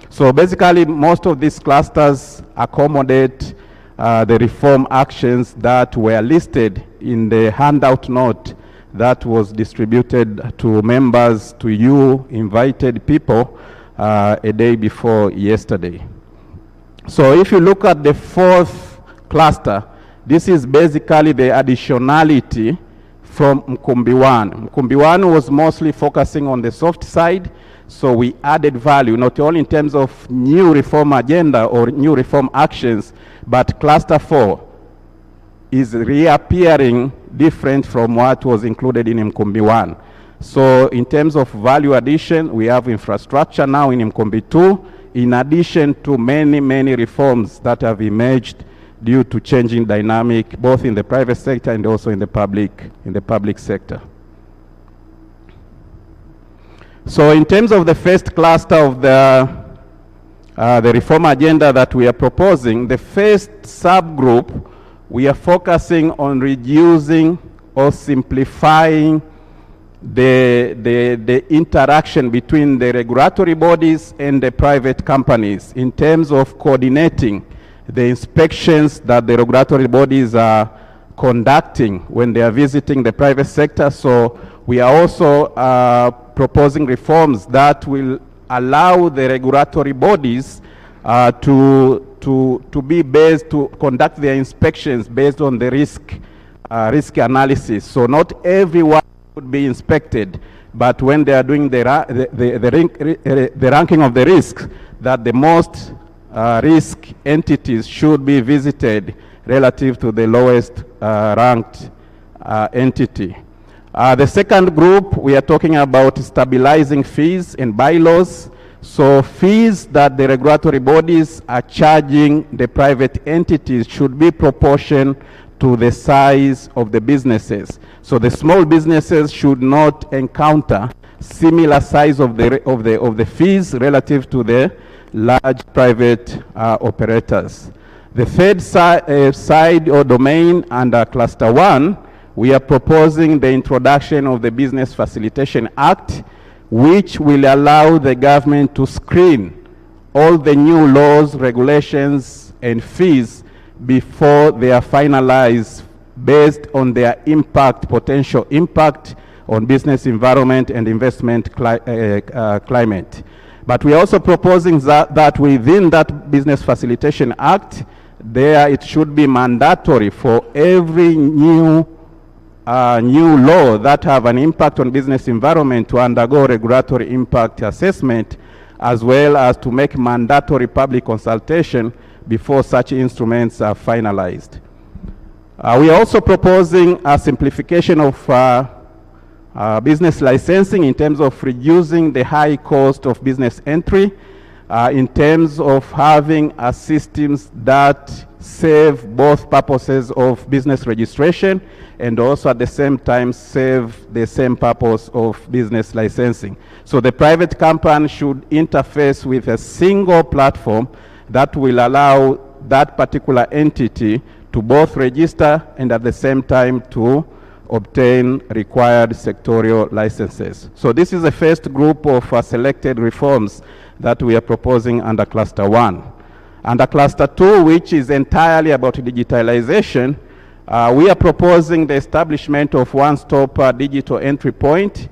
So basically, most of these clusters accommodate the reform actions that were listed in the handout note that was distributed to members, to you, invited people, a day before yesterday. So if you look at the fourth cluster, this is basically the additionality from Mkumbi-Ii. Mkumbi-Ii was mostly focusing on the soft side, so we added value, not only in terms of new reform agenda or new reform actions, but cluster 4 is reappearing different from what was included in Mkumbi-I. So in terms of value addition, we have infrastructure now in Mkumbi-II, in addition to many, many reforms that have emerged due to changing dynamic, both in the private sector and also in the public sector. So in terms of the first cluster of the reform agenda that we are proposing, the first subgroup, we are focusing on reducing or simplifying the interaction between the regulatory bodies and the private companies in terms of coordinating the inspections that the regulatory bodies are conducting when they are visiting the private sector. So we are also proposing reforms that will allow the regulatory bodies to be based, to conduct their inspections based on the risk analysis. So not everyone would be inspected, but when they are doing the ranking of the risks, that the most risk entities should be visited relative to the lowest ranked entity. The second group, we are talking about stabilizing fees and bylaws. So fees that the regulatory bodies are charging the private entities should be proportional to the size of the businesses. So the small businesses should not encounter similar size of the fees relative to the large private operators. The third side or domain under Cluster 1, we are proposing the introduction of the Business Facilitation Act, which will allow the government to screen all the new laws, regulations, and fees before they are finalized based on their impact, potential impact on business environment and investment climate. But we are also proposing that within that Business Facilitation Act, it should be mandatory for every new law that have an impact on business environment to undergo regulatory impact assessment, as well as to make mandatory public consultation before such instruments are finalized. We are also proposing a simplification of business licensing in terms of reducing the high cost of business entry, in terms of having systems that serve both purposes of business registration and also at the same time serve the same purpose of business licensing. So the private company should interface with a single platform that will allow that particular entity to both register and at the same time to obtain required sectorial licenses. So this is the first group of selected reforms that we are proposing under Cluster 1. Under Cluster 2, which is entirely about digitalization, we are proposing the establishment of one-stop digital entry point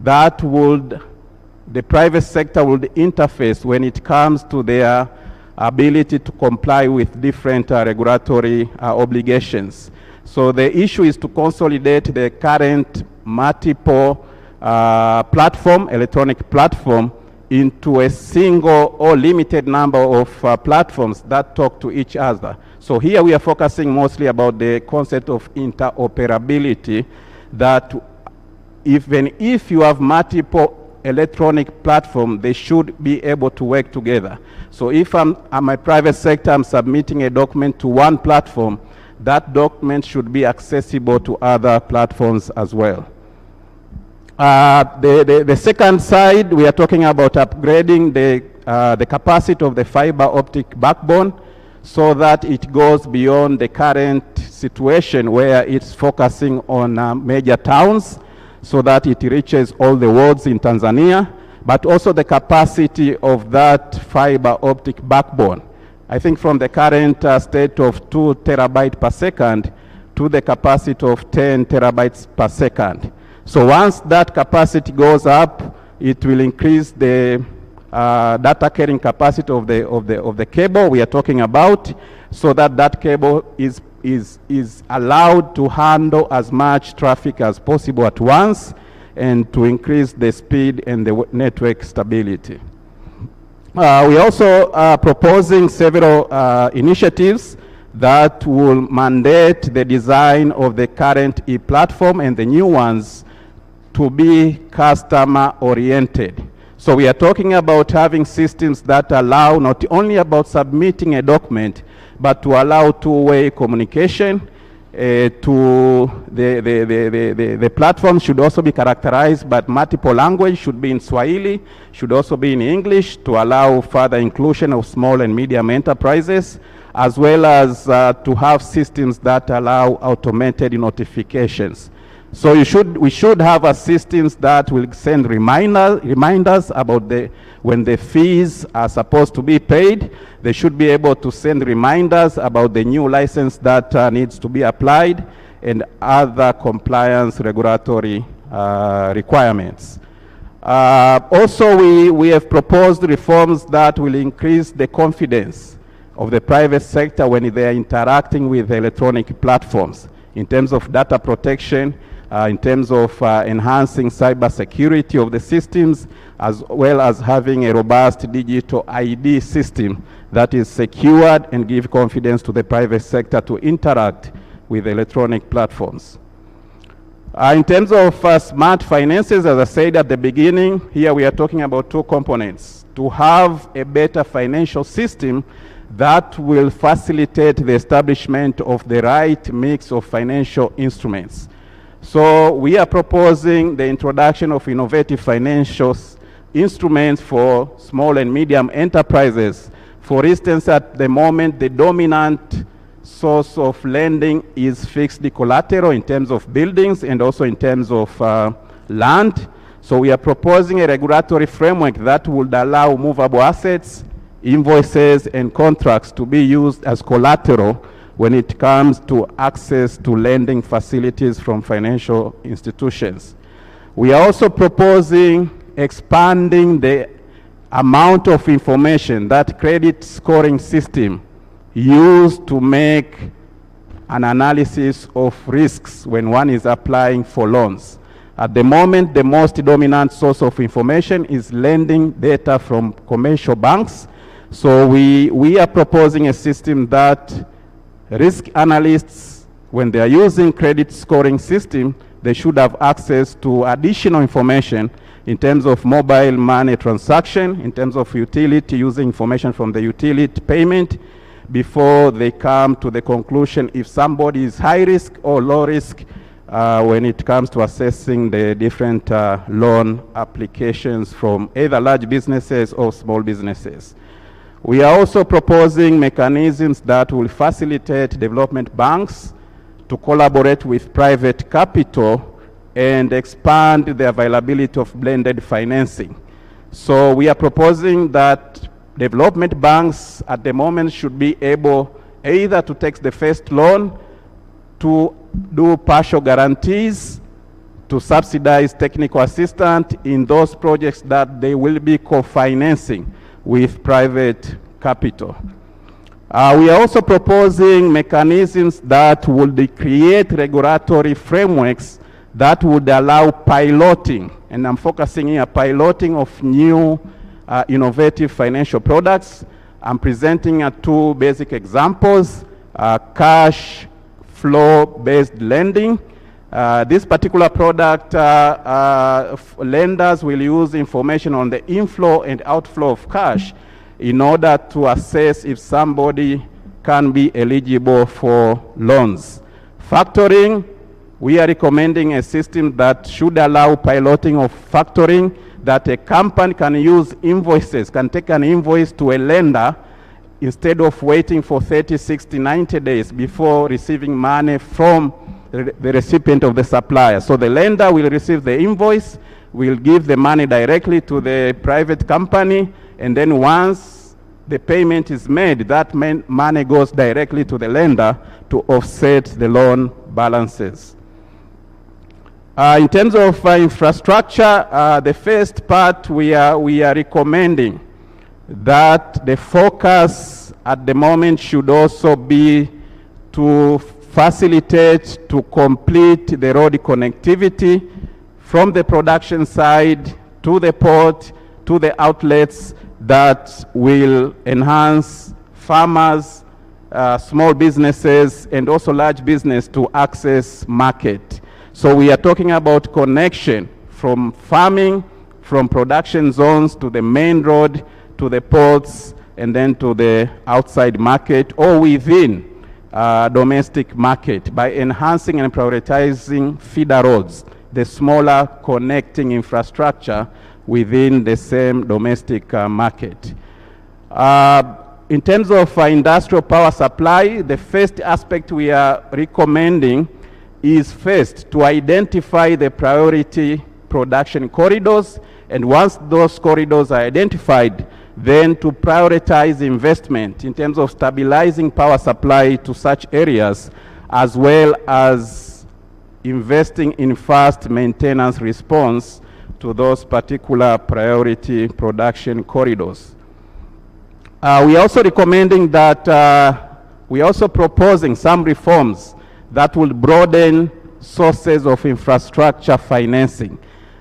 that the private sector would interface when it comes to their ability to comply with different regulatory obligations. So the issue is to consolidate the current multiple electronic platform into a single or limited number of platforms that talk to each other. So here we are focusing mostly about the concept of interoperability, that even if you have multiple electronic platforms, they should be able to work together. So if I'm a private sector, I'm submitting a document to one platform, that document should be accessible to other platforms as well. The second side, we are talking about upgrading the capacity of the fiber optic backbone so that it goes beyond the current situation where it's focusing on major towns, so that it reaches all the wards in Tanzania, but also the capacity of that fiber optic backbone. I think from the current state of 2 terabytes per second to the capacity of 10 terabytes per second. So once that capacity goes up, it will increase the data carrying capacity of the cable we are talking about, so that cable is allowed to handle as much traffic as possible at once and to increase the speed and the network stability. We also are proposing several initiatives that will mandate the design of the current e-platform and the new ones to be customer-oriented. So we are talking about having systems that allow not only about submitting a document, but to allow two-way communication. The platform should also be characterized by multiple language, should be in Swahili, should also be in English, to allow further inclusion of small and medium enterprises, as well as to have systems that allow automated notifications. So we should have systems that will send reminders about when the fees are supposed to be paid. They should be able to send reminders about the new license that needs to be applied and other compliance regulatory requirements. Also, we have proposed reforms that will increase the confidence of the private sector when they are interacting with electronic platforms in terms of data protection, in terms of enhancing cyber security of the systems, as well as having a robust digital ID system that is secured and give confidence to the private sector to interact with electronic platforms. In terms of smart finances, as I said at the beginning, here we are talking about two components. To have a better financial system that will facilitate the establishment of the right mix of financial instruments. So we are proposing the introduction of innovative financial instruments for small and medium enterprises. For instance, at the moment, the dominant source of lending is fixed collateral in terms of buildings and also in terms of land. So we are proposing a regulatory framework that would allow movable assets, invoices, and contracts to be used as collateral when it comes to access to lending facilities from financial institutions. We are also proposing expanding the amount of information that credit scoring system used to make an analysis of risks when one is applying for loans. At the moment, the most dominant source of information is lending data from commercial banks. So we are proposing a system that risk analysts, when they are using credit scoring system, they should have access to additional information in terms of mobile money transaction, in terms of utility, using information from the utility payment, before they come to the conclusion if somebody is high risk or low risk when it comes to assessing the different loan applications from either large businesses or small businesses. We are also proposing mechanisms that will facilitate development banks to collaborate with private capital and expand the availability of blended financing. So we are proposing that development banks at the moment should be able either to take the first loan, to do partial guarantees, to subsidize technical assistance in those projects that they will be co-financing with private capital. We are also proposing mechanisms that would create regulatory frameworks that would allow piloting, and I'm focusing here, piloting of new innovative financial products. I'm presenting two basic examples, cash flow-based lending. This particular product, lenders will use information on the inflow and outflow of cash in order to assess if somebody can be eligible for loans. Factoring, we are recommending a system that should allow piloting of factoring, that a company can use invoices, can take an invoice to a lender instead of waiting for 30, 60, 90 days before receiving money from the recipient of the supplier. So the lender will receive the invoice, will give the money directly to the private company, and then once the payment is made, that money goes directly to the lender to offset the loan balances. In terms of infrastructure, the first part we are recommending that the focus at the moment should also be to facilitate, to complete the road connectivity from the production side to the port, to the outlets that will enhance farmers, small businesses, and also large business to access market. So we are talking about connection from farming, from production zones to the main road, to the ports, and then to the outside market or within domestic market by enhancing and prioritizing feeder roads, the smaller connecting infrastructure within the same domestic market. In terms of industrial power supply, the first aspect we are recommending is first to identify the priority production corridors, and once those corridors are identified, then to prioritize investment in terms of stabilizing power supply to such areas, as well as investing in fast maintenance response to those particular priority production corridors. We are also recommending that we are also proposing some reforms that will broaden sources of infrastructure financing.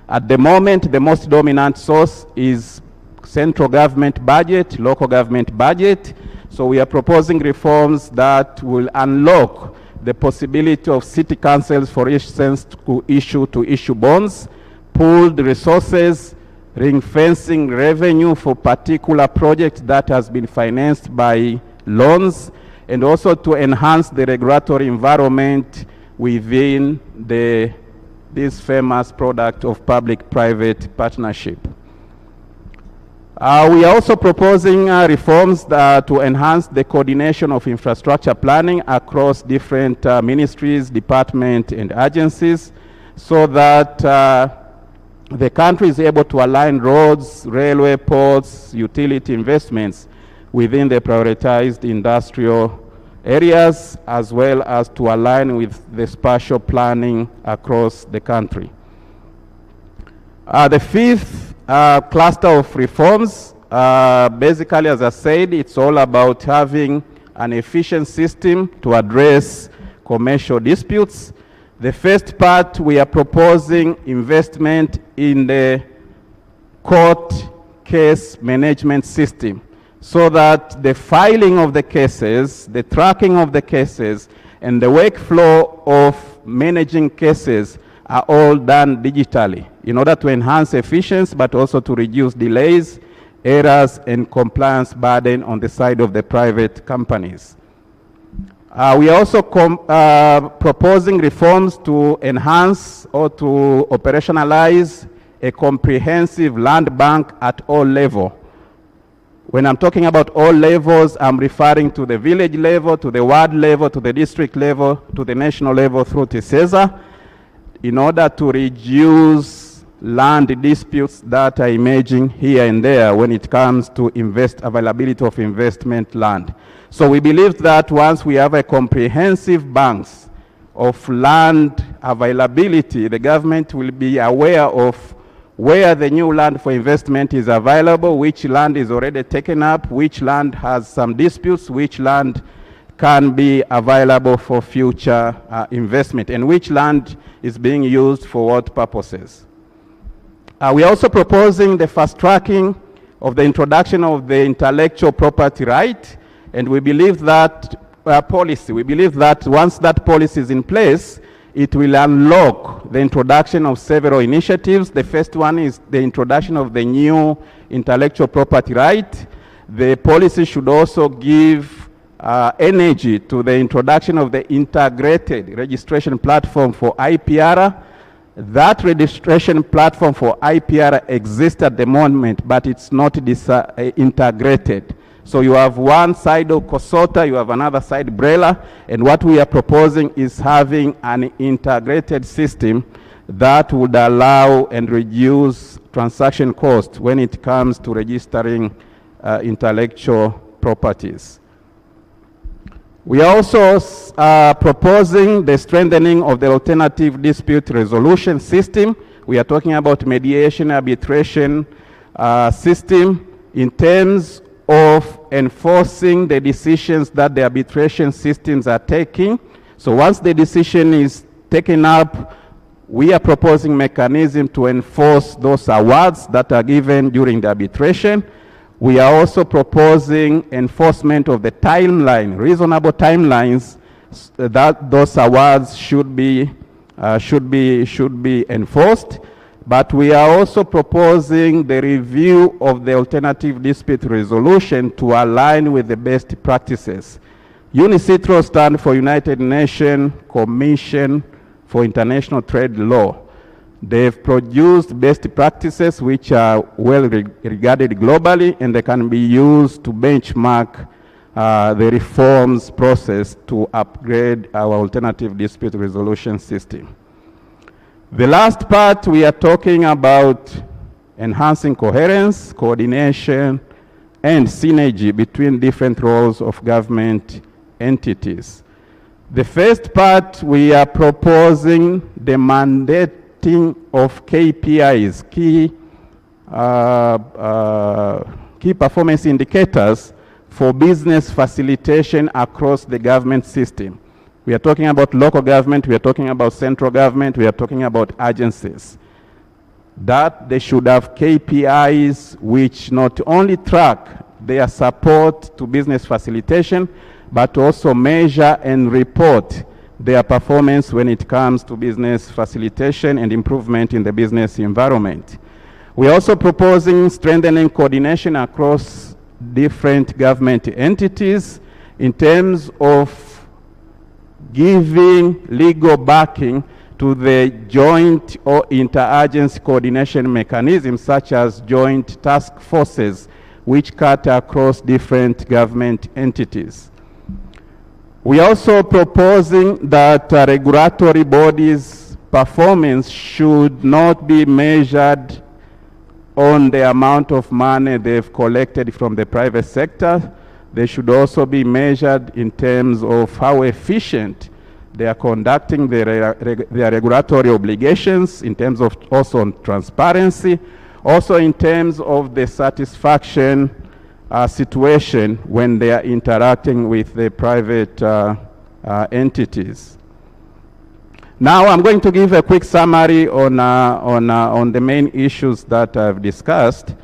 At the moment, the most dominant source is central government budget, local government budget. So we are proposing reforms that will unlock the possibility of city councils, for instance, to issue bonds, pooled resources, ring-fencing revenue for particular projects that has been financed by loans, and also to enhance the regulatory environment within this famous product of public-private partnership. We are also proposing reforms to enhance the coordination of infrastructure planning across different ministries, departments, and agencies, so that the country is able to align roads, railway, ports, utility investments within the prioritized industrial areas, as well as to align with the spatial planning across the country. The fifth cluster of reforms, basically, as I said, it's all about having an efficient system to address commercial disputes. The first part, we are proposing investment in the court case management system, so that the filing of the cases, the tracking of the cases, and the workflow of managing cases are all done digitally in order to enhance efficiency, but also to reduce delays, errors, and compliance burden on the side of the private companies. We are also proposing reforms to enhance or to operationalize a comprehensive land bank at all levels. When I'm talking about all levels, I'm referring to the village level, to the ward level, to the district level, to the national level through TISEZA, in order to reduce land disputes that are emerging here and there when it comes to availability of investment land. So we believe that once we have a comprehensive banks of land availability, the government will be aware of where the new land for investment is available, which land is already taken up, which land has some disputes, which land can be available for future investment, and which land is being used for what purposes. We are also proposing the fast tracking of the introduction of the intellectual property right, and we believe that once that policy is in place, it will unlock the introduction of several initiatives. The first one is the introduction of the new intellectual property right. The policy should also give energy to the introduction of the integrated registration platform for IPR. That registration platform for IPR exists at the moment, but it's not integrated. So you have one side of COSOTA, you have another side BRELA, and what we are proposing is having an integrated system that would allow and reduce transaction costs when it comes to registering intellectual properties. We are also proposing the strengthening of the alternative dispute resolution system. We are talking about mediation arbitration system in terms of enforcing the decisions that the arbitration systems are taking. So once the decision is taken up, we are proposing mechanism to enforce those awards that are given during the arbitration. We are also proposing enforcement of the timeline, reasonable timelines, that those awards should be enforced. But we are also proposing the review of the alternative dispute resolution to align with the best practices. UNICITRO stands for United Nations Commission for International Trade Law. They've produced best practices which are well regarded globally, and they can be used to benchmark the reforms process to upgrade our alternative dispute resolution system. The last part, we are talking about enhancing coherence, coordination, and synergy between different roles of government entities. The first part, we are proposing the mandate setting of KPIs, key performance indicators for business facilitation across the government system. We are talking about local government, we are talking about central government, we are talking about agencies. That they should have KPIs which not only track their support to business facilitation, but also measure and report their performance when it comes to business facilitation and improvement in the business environment. We are also proposing strengthening coordination across different government entities in terms of giving legal backing to the joint or interagency coordination mechanisms such as joint task forces which cut across different government entities. We are also proposing that regulatory bodies' performance should not be measured on the amount of money they've collected from the private sector. They should also be measured in terms of how efficient they are conducting their regulatory obligations, in terms of also on transparency, also in terms of the satisfaction situation when they are interacting with the private entities. Now I'm going to give a quick summary on the main issues that I've discussed.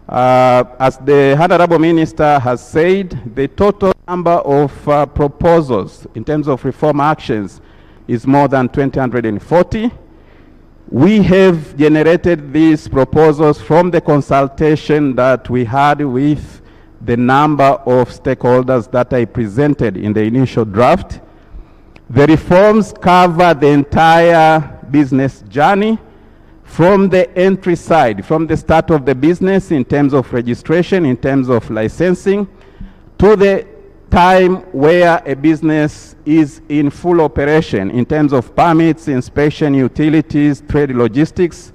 As the Honorable Minister has said, the total number of proposals in terms of reform actions is more than 240. We have generated these proposals from the consultation that we had with the number of stakeholders that I presented in the initial draft. The reforms cover the entire business journey, from the entry side, from the start of the business in terms of registration, in terms of licensing, to the time where a business is in full operation in terms of permits, inspection, utilities, trade, logistics,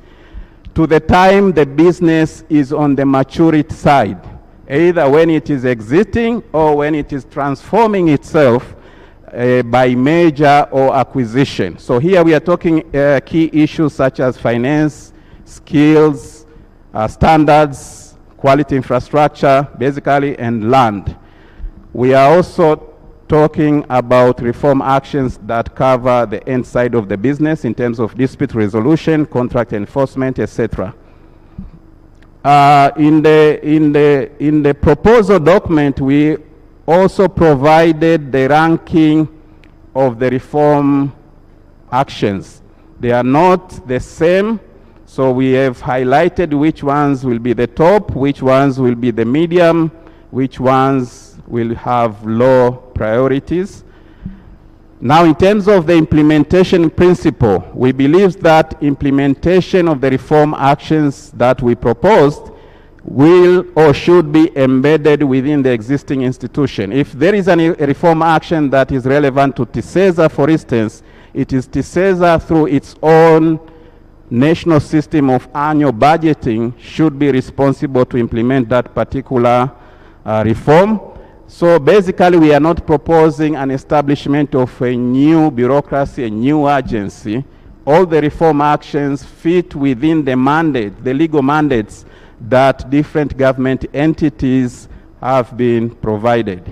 to the time the business is on the maturity side, either when it is exiting or when it is transforming itself by merger or acquisition. So here we are talking key issues such as finance, skills, standards, quality infrastructure, basically, and land. We are also talking about reform actions that cover the end side of the business in terms of dispute resolution, contract enforcement, etc. In the proposal document, we also provided the ranking of the reform actions. They are not the same, so we have highlighted which ones will be the top, which ones will be the medium, which ones will have low priorities. Now, in terms of the implementation principle, we believe that implementation of the reform actions that we proposed will or should be embedded within the existing institution. If there is a reform action that is relevant to TISEZA, for instance, it is TISEZA through its own national system of annual budgeting should be responsible to implement that particular reform. So basically, we are not proposing an establishment of a new bureaucracy, a new agency. All the reform actions fit within the mandate, the legal mandates that different government entities have been provided.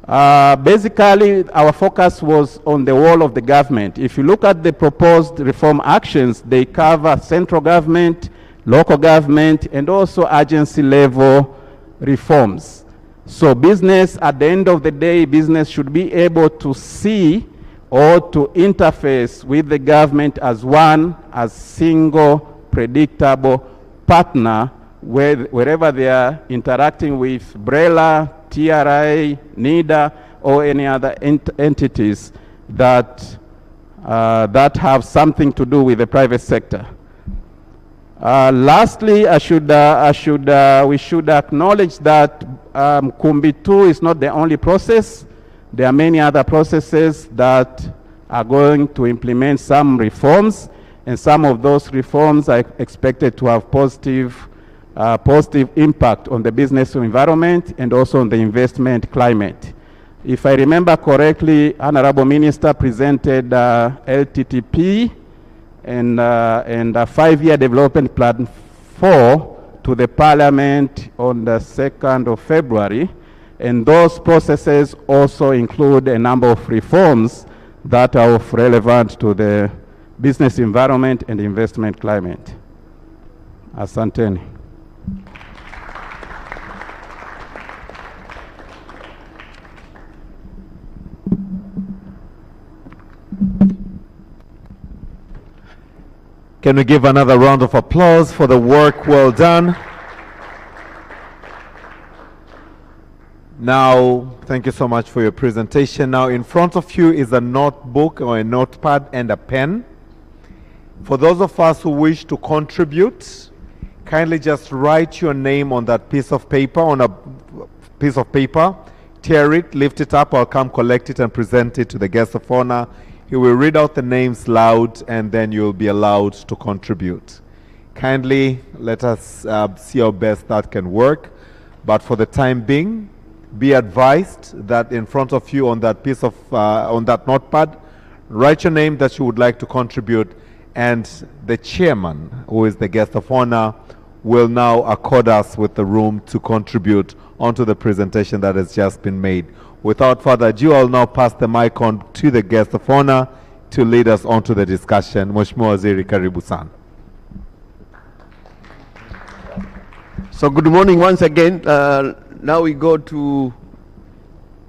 Basically, our focus was on the whole of the government. If you look at the proposed reform actions, they cover central government, local government, and also agency level reforms. So business, at the end of the day, business should be able to see or to interface with the government as one, as single, predictable partner wherever they are interacting with BRELA, TRI, NIDA, or any other entities that, that have something to do with the private sector. Lastly, we should acknowledge that Mkumbi-Ii is not the only process. There are many other processes that are going to implement some reforms, and some of those reforms are expected to have positive impact on the business environment and also on the investment climate. If I remember correctly, Honorable Minister presented LTTP and a 5-year development plan 4 to the Parliament on the 2nd of February. And those processes also include a number of reforms that are of relevant to the business environment and investment climate. Asanteni. Can we give another round of applause for the work well done? Now, thank you so much for your presentation. Now, in front of you is a notebook or a notepad and a pen. For those of us who wish to contribute, kindly just write your name on that piece of paper, tear it, lift it up. I'll come collect it and present it to the guest of honor. He will read out the names loud, and then you'll be allowed to contribute. Kindly let us see how best that can work. But for the time being, be advised that in front of you on that piece of, on that notepad, write your name that you would like to contribute, and the chairman, who is the guest of honor, will now accord us with the room to contribute onto the presentation that has just been made. Without further ado, I'll now pass the mic on to the guest of honor to lead us onto the discussion. Mheshimiwa Waziri, karibu sana. So good morning once again. Now we go to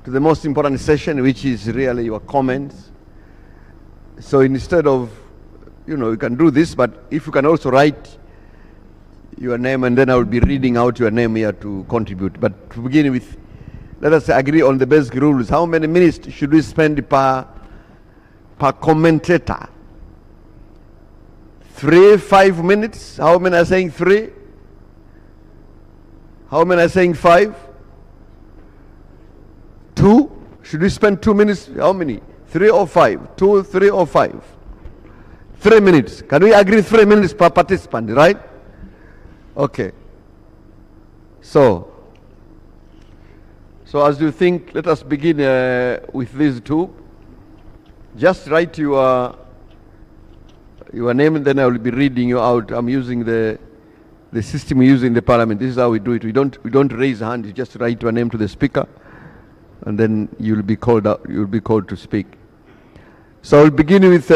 the most important session, which is really your comments. So instead of, you can do this, but if you can also write your name, and then I will be reading out your name here to contribute. But to begin with, let us agree on the basic rules. How many minutes should we spend per commentator? 3, 5 minutes? How many are saying 3? How many are saying 5? 2? Should we spend 2 minutes? How many? 3 or 5? 2, 3 or 5? 3 minutes. Can we agree 3 minutes per participant, right? Okay. So as you think, let us begin with these two. Just write your name, and then I will be reading you out. I'm using the system we use in the Parliament. This is how we do it. We don't raise a hand. You just write your name to the speaker, and then you'll be called out. You'll be called to speak. So I'll begin with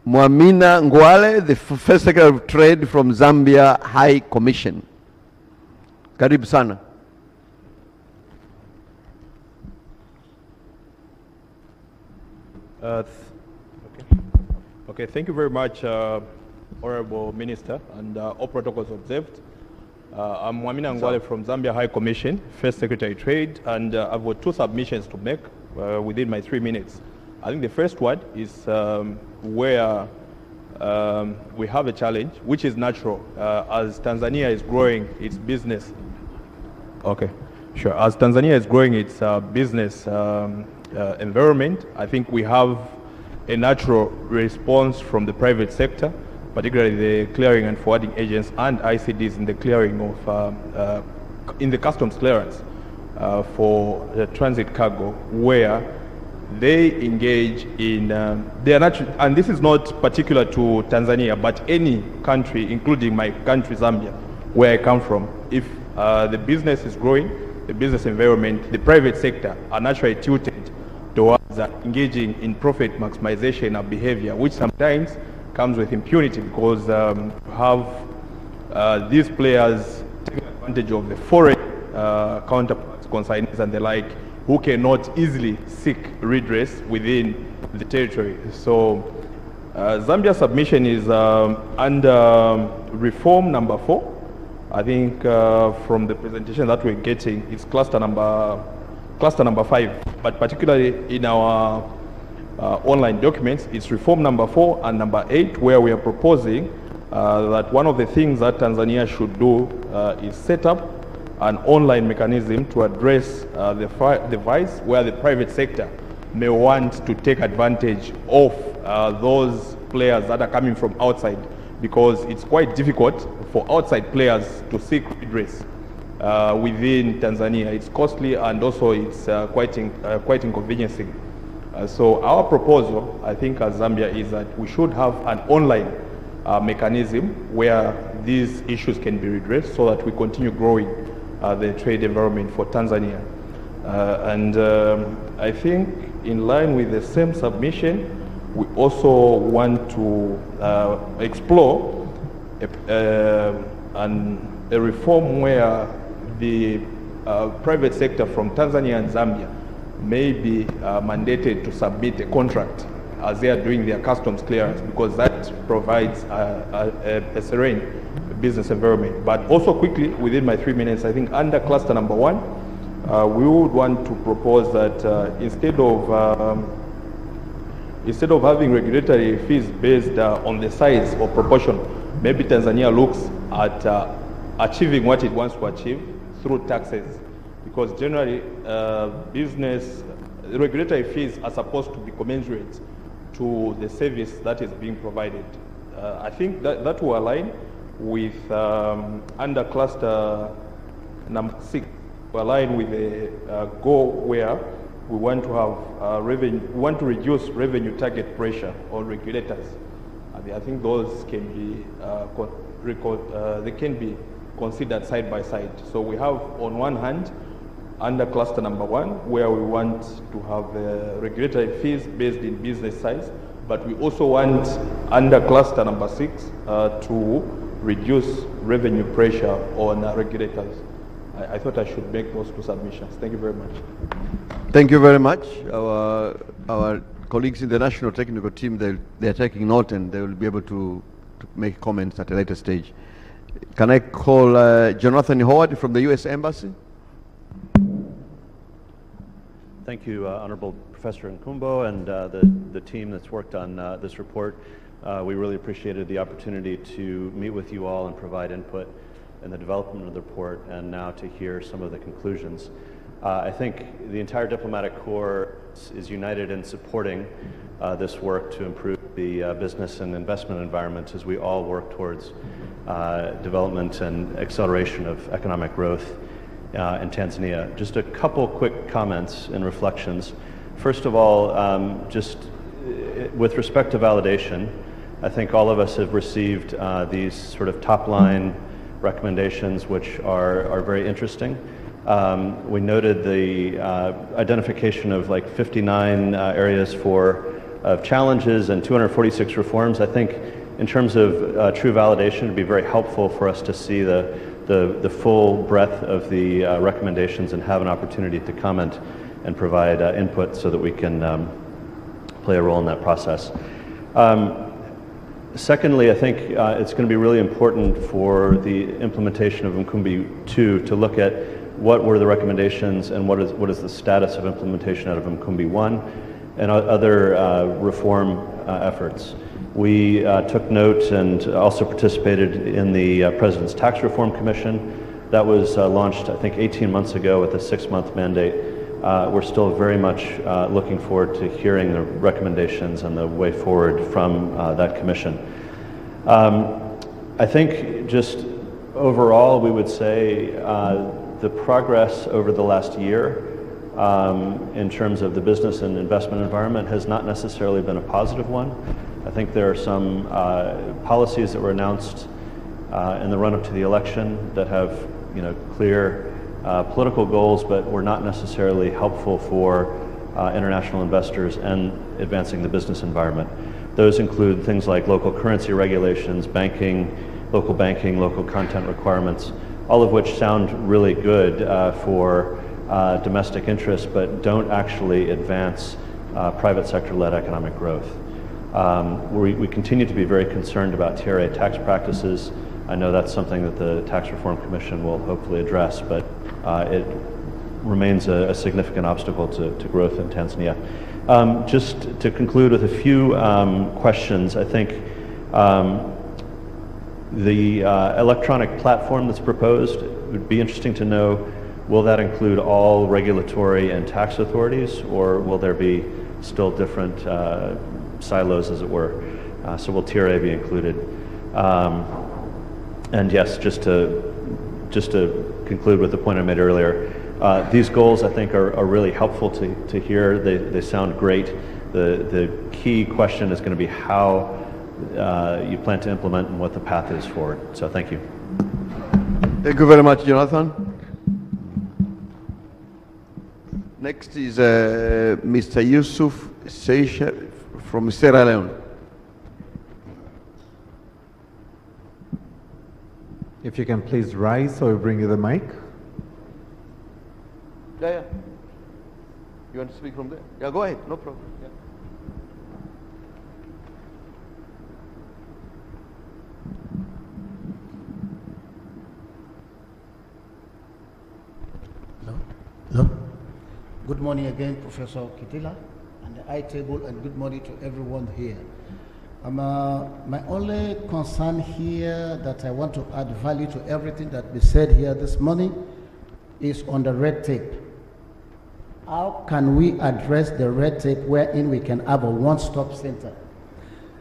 Mwamina Ngwale, the First Secretary of Trade from Zambia High Commission. Karibu sana. Okay, thank you very much, Honorable Minister, and all protocols observed. I'm Mwamina Ngwale from Zambia High Commission, First Secretary of Trade, and I've got 2 submissions to make within my 3 minutes. I think the first one is where we have a challenge, which is natural, as Tanzania is growing its business. Okay, sure. As Tanzania is growing its business environment, I think we have a natural response from the private sector, particularly the clearing and forwarding agents and ICDs in the clearing of, in the customs clearance for the transit cargo, where they engage in, they are natural, and this is not particular to Tanzania, but any country, including my country, Zambia, where I come from. If the business is growing, the business environment, the private sector are naturally tilted towards engaging in profit maximization of behavior, which sometimes comes with impunity because you have these players taking advantage of the foreign counterparts, consignees and the like, who cannot easily seek redress within the territory. So Zambia's submission is under reform number 4. I think from the presentation that we're getting, it's cluster number 5, but particularly in our online documents, it's reform number 4 and number 8, where we are proposing that one of the things that Tanzania should do is set up an online mechanism to address the vice where the private sector may want to take advantage of those players that are coming from outside, because it's quite difficult for outside players to seek redress within Tanzania. It's costly, and also it's quite inconveniencing So our proposal, I think, as Zambia, is that we should have an online mechanism where these issues can be redressed so that we continue growing the trade environment for Tanzania. I think in line with the same submission, we also want to explore a reform where the private sector from Tanzania and Zambia may be mandated to submit a contract as they are doing their customs clearance, because that provides a serene business environment. But also quickly, within my 3 minutes, I think under cluster number 1, we would want to propose that instead of having regulatory fees based on the size or proportion, maybe Tanzania looks at achieving what it wants to achieve through taxes, because generally regulatory fees are supposed to be commensurate to the service that is being provided. I think that will align with under cluster number 6, we align with the goal where we want to have revenue, we want to reduce revenue target pressure on regulators. I think those can be they can be considered side by side. So we have on one hand under cluster number 1 where we want to have regulatory fees based in business size, but we also want under cluster number 6 to reduce revenue pressure on regulators. I thought I should make those 2 submissions. Thank you very much. Thank you very much. Our colleagues in the National Technical Team, they're taking note and they will be able to make comments at a later stage. Can I call Jonathan Howard from the U.S. Embassy? Thank you, Honorable Professor Nkumbo and the team that's worked on this report. We really appreciated the opportunity to meet with you all and provide input in the development of the report, and now to hear some of the conclusions. I think the entire diplomatic corps is united in supporting this work to improve the business and investment environment as we all work towards development and acceleration of economic growth in Tanzania. Just a couple quick comments and reflections. First of all, just with respect to validation, I think all of us have received these sort of top-line recommendations, which are very interesting. We noted the identification of like 59 areas of challenges and 246 reforms. I think in terms of true validation, it'd be very helpful for us to see the full breadth of the recommendations and have an opportunity to comment and provide input so that we can play a role in that process. Secondly, I think it's going to be really important for the implementation of Mkumbi-II to look at what were the recommendations and what is the status of implementation out of Mkumbi-I and other reform efforts. We took note and also participated in the President's Tax Reform Commission. That was launched, I think, 18 months ago with a 6-month mandate. We're still very much looking forward to hearing the recommendations and the way forward from that commission. I think just overall, we would say the progress over the last year in terms of the business and investment environment has not necessarily been a positive one. I think there are some policies that were announced in the run-up to the election that have, clear political goals, but were not necessarily helpful for international investors and advancing the business environment. Those include things like local currency regulations, local banking, local content requirements, all of which sound really good for domestic interests, but don't actually advance private sector-led economic growth. We continue to be very concerned about TRA tax practices. I know that's something that the Tax Reform Commission will hopefully address, but it remains a significant obstacle to growth in Tanzania. Just to conclude with a few questions, I think the electronic platform that's proposed, it would be interesting to know, will that include all regulatory and tax authorities, or will there be still different silos, as it were? So will TRA be included? And yes, just to conclude with the point I made earlier, These goals, I think, are really helpful to hear. They sound great. The key question is going to be how you plan to implement and what the path is forward. So thank you. Thank you very much, Jonathan. Next is Mr. Yusuf Seisha from Sierra Leone. If you can please rise so we bring you the mic. Yeah. You want to speak from there? Yeah, go ahead, no problem. Yeah. Hello. Good morning again, Professor Kitila and the I table, and good morning to everyone here. My only concern here that I want to add value to everything that we said here this morning is on the red tape. How can we address the red tape wherein we can have a one-stop center?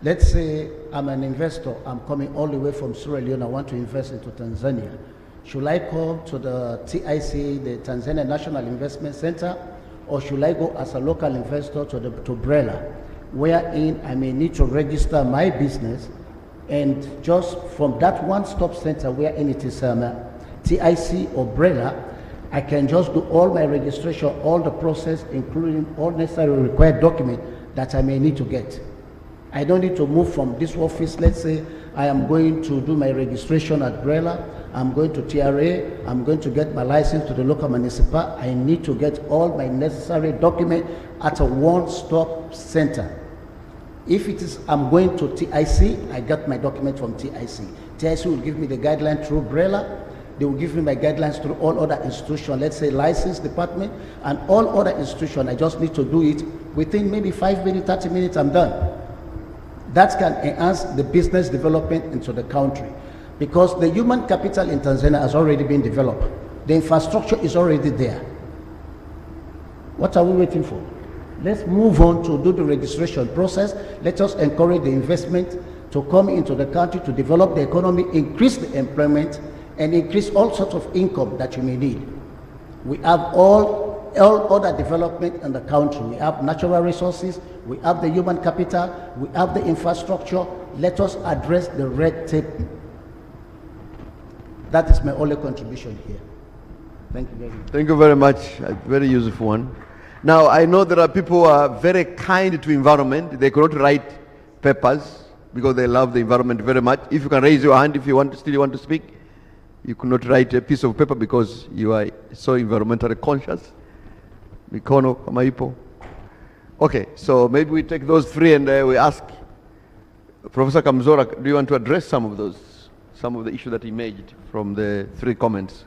Let's say I'm an investor, I'm coming all the way from Sierra Leone, I want to invest into Tanzania. Should I come to the TIC, the Tanzania National Investment Center, or should I go as a local investor to BRELA, wherein I may need to register my business, and just from that one-stop center wherein it is TIC or BRELA, I can just do all my registration, all the process, including all necessary required documents that I may need to get. I don't need to move from this office. Let's say I am going to do my registration at BRELA, I'm going to TRA, I'm going to get my license to the local municipal. I need to get all my necessary documents at a one-stop center. If it is I'm going to TIC, I get my document from TIC. TIC will give me the guideline through BRELA. They will give me my guidelines through all other institutions, let's say license department, and all other institutions. I just need to do it within maybe 5 minutes, 30 minutes, I'm done. That can enhance the business development into the country, because the human capital in Tanzania has already been developed. The infrastructure is already there. What are we waiting for? Let's move on to do the registration process. Let us encourage the investment to come into the country, to develop the economy, increase the employment, and increase all sorts of income that you may need. We have all other development in the country. We have natural resources, we have the human capital, we have the infrastructure. Let us address the red tape. That is my only contribution here. Thank you very much. Thank you very much. A very useful one. Now, I know there are people who are very kind to environment. They cannot write papers because they love the environment very much. If you can raise your hand if you still want to speak. You could not write a piece of paper because you are so environmentally conscious. Mikono kama ipo. Okay, so maybe we take those three and we ask Professor Kamzora, do you want to address some of the issues that he made from the three comments?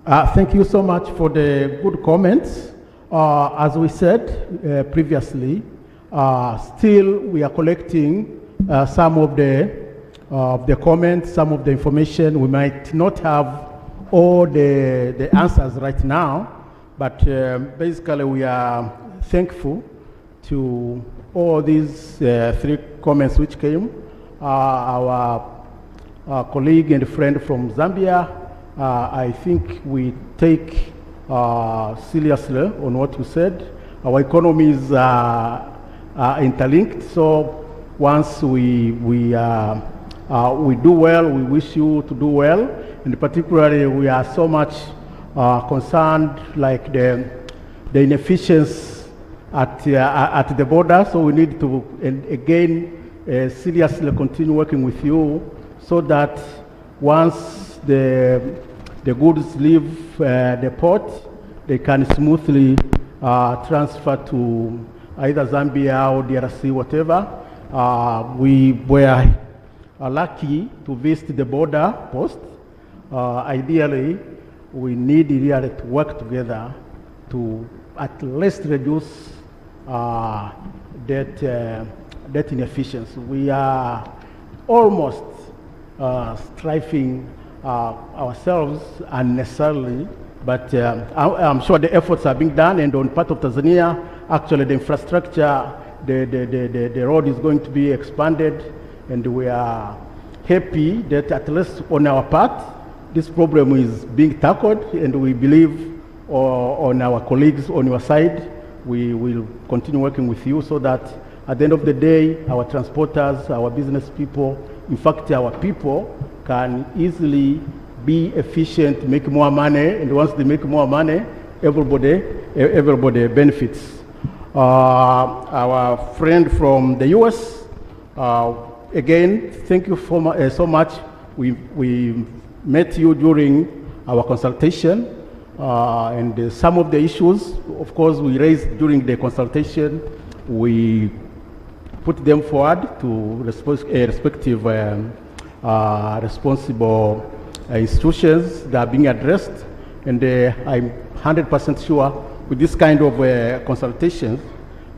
Thank you so much for the good comments. As we said previously, still we are collecting some of the comments, some of the information. We might not have all the answers right now, but basically we are thankful to all these three comments which came. Our colleague and friend from Zambia, I think we take seriously on what you said. Our economies are interlinked, so once we do well, we wish you to do well, and particularly we are so much concerned like the inefficiency at the border, so we need to again seriously continue working with you so that once the goods leave the port, they can smoothly transfer to either Zambia or DRC, whatever. We were lucky to visit the border post. Ideally, we need really to work together to at least reduce debt inefficiency. We are almost striving ourselves unnecessarily, but I'm sure the efforts are being done, and on part of Tanzania, actually the infrastructure, the road is going to be expanded, and we are happy that at least on our part, this problem is being tackled, and we believe on our colleagues on your side, we will continue working with you so that at the end of the day, our transporters, our business people, in fact, our people can easily be efficient, make more money, and once they make more money, everybody benefits. Our friend from the US, again, thank you so much. We met you during our consultation, and some of the issues, of course, we raised during the consultation, we put them forward to respective responsible institutions that are being addressed, and I'm 100% sure with this kind of consultations,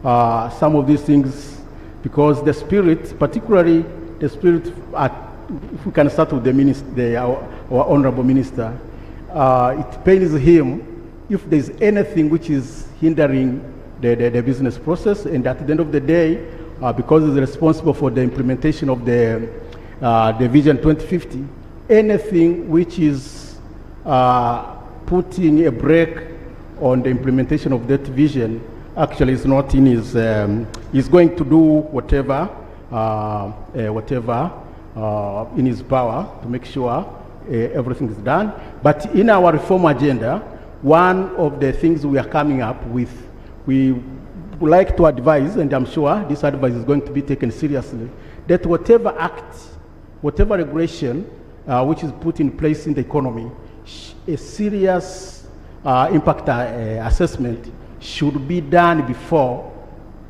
some of these things, because the spirit, particularly the spirit, if we can start with the minister, our honorable minister, it pains him if there's anything which is hindering the business process, and at the end of the day, because he's responsible for the implementation of the Vision 2050, anything which is putting a brake on the implementation of that vision actually is not in his, he's going to do whatever in his power to make sure everything is done. But in our reform agenda, one of the things we are coming up with, we would like to advise, and I'm sure this advice is going to be taken seriously, that whatever act, whatever regulation which is put in place in the economy, a serious impact assessment should be done before,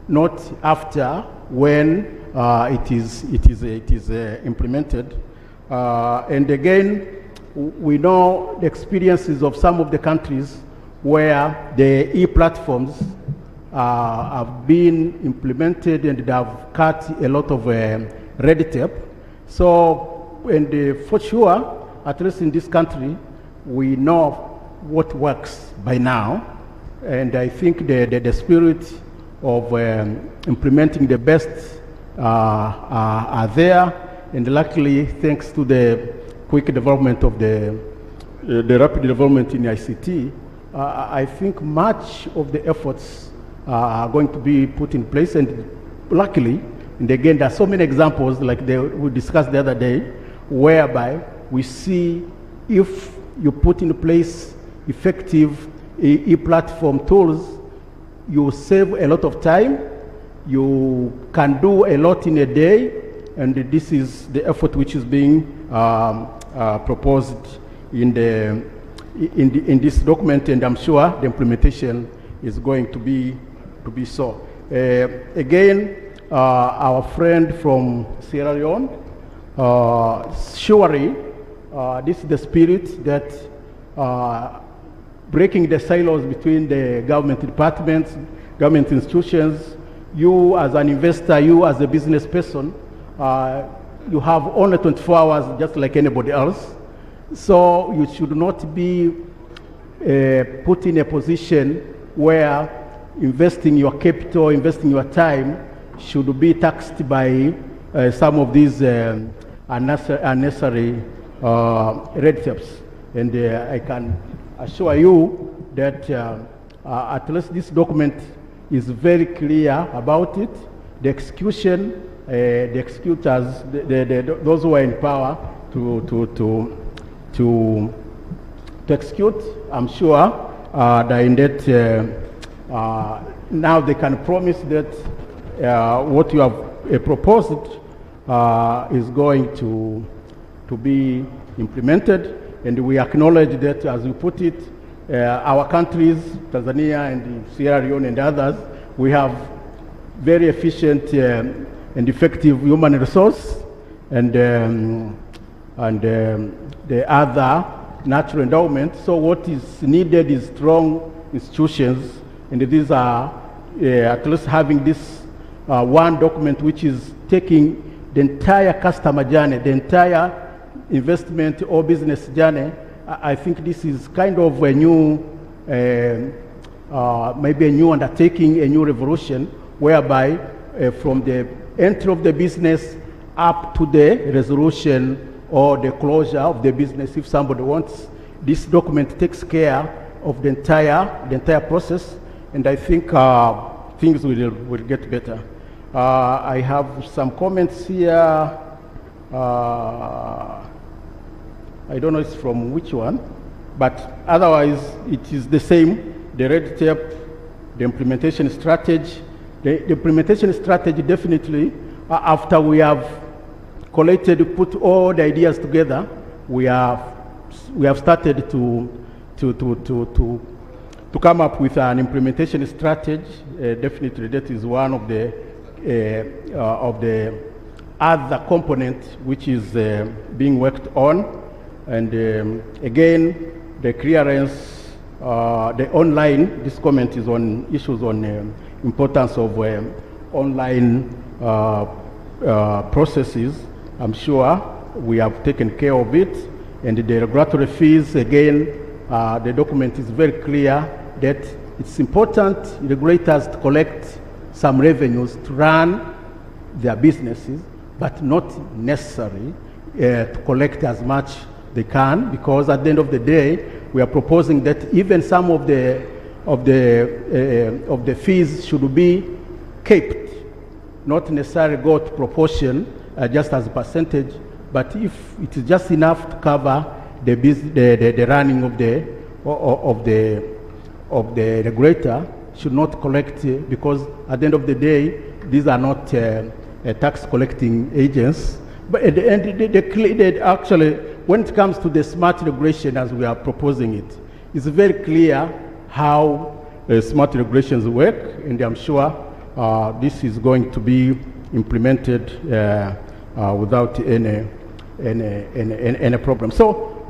not after, when it is implemented. And again, we know the experiences of some of the countries where the e-platforms have been implemented and they have cut a lot of red tape. So, and for sure, at least in this country, we know what works by now. And I think the spirit of implementing the best are there. And luckily, thanks to the quick development of the rapid development in ICT, I think much of the efforts are going to be put in place. And luckily, and again, there are so many examples like we discussed the other day, whereby we see if you put in place effective e-platform tools, you save a lot of time, you can do a lot in a day, and this is the effort which is being proposed in this document, and I'm sure the implementation is going to be so. Again, our friend from Sierra Leone, surely this is the spirit that breaking the silos between the government departments, government institutions, you as an investor, you as a business person, you have only 24 hours just like anybody else. So you should not be put in a position where investing your capital, investing your time should be taxed by some of these unnecessary red tapes. And I can assure you that at least this document is very clear about it. The execution, the executors, those who are in power to execute, I'm sure that in that now they can promise that what you have proposed is going to be implemented. And we acknowledge that, as we put it, our countries, Tanzania and Sierra Leone and others, we have very efficient and effective human resource, and the other natural endowment. So what is needed is strong institutions, and these are at least having this one document which is taking the entire customer journey, the entire investment or business journey. I think this is kind of a new, maybe a new undertaking, a new revolution, whereby from the entry of the business up to the resolution or the closure of the business. If somebody wants, this document takes care of the entire process, and I think things will get better. I have some comments here. I don't know it's from which one, but otherwise it is the same. The red tape, the implementation strategy. The implementation strategy definitely, after we have collated, put all the ideas together, we have started to come up with an implementation strategy. Definitely that is one of the other components which is being worked on. And again, the clearance, the online, this comment is on issues on importance of online processes. I'm sure we have taken care of it. And the regulatory fees, again, the document is very clear that it's important regulators to collect some revenues to run their businesses, but not necessary to collect as much they can, because at the end of the day, we are proposing that even some of the fees should be kept, not necessarily go to proportion just as a percentage, but if it is just enough to cover the running of the regulator, should not collect, because at the end of the day, these are not tax collecting agents. But at the end, actually, when it comes to the smart regulation as we are proposing it, it's very clear how smart regulations work, and I'm sure this is going to be implemented without any problem. So,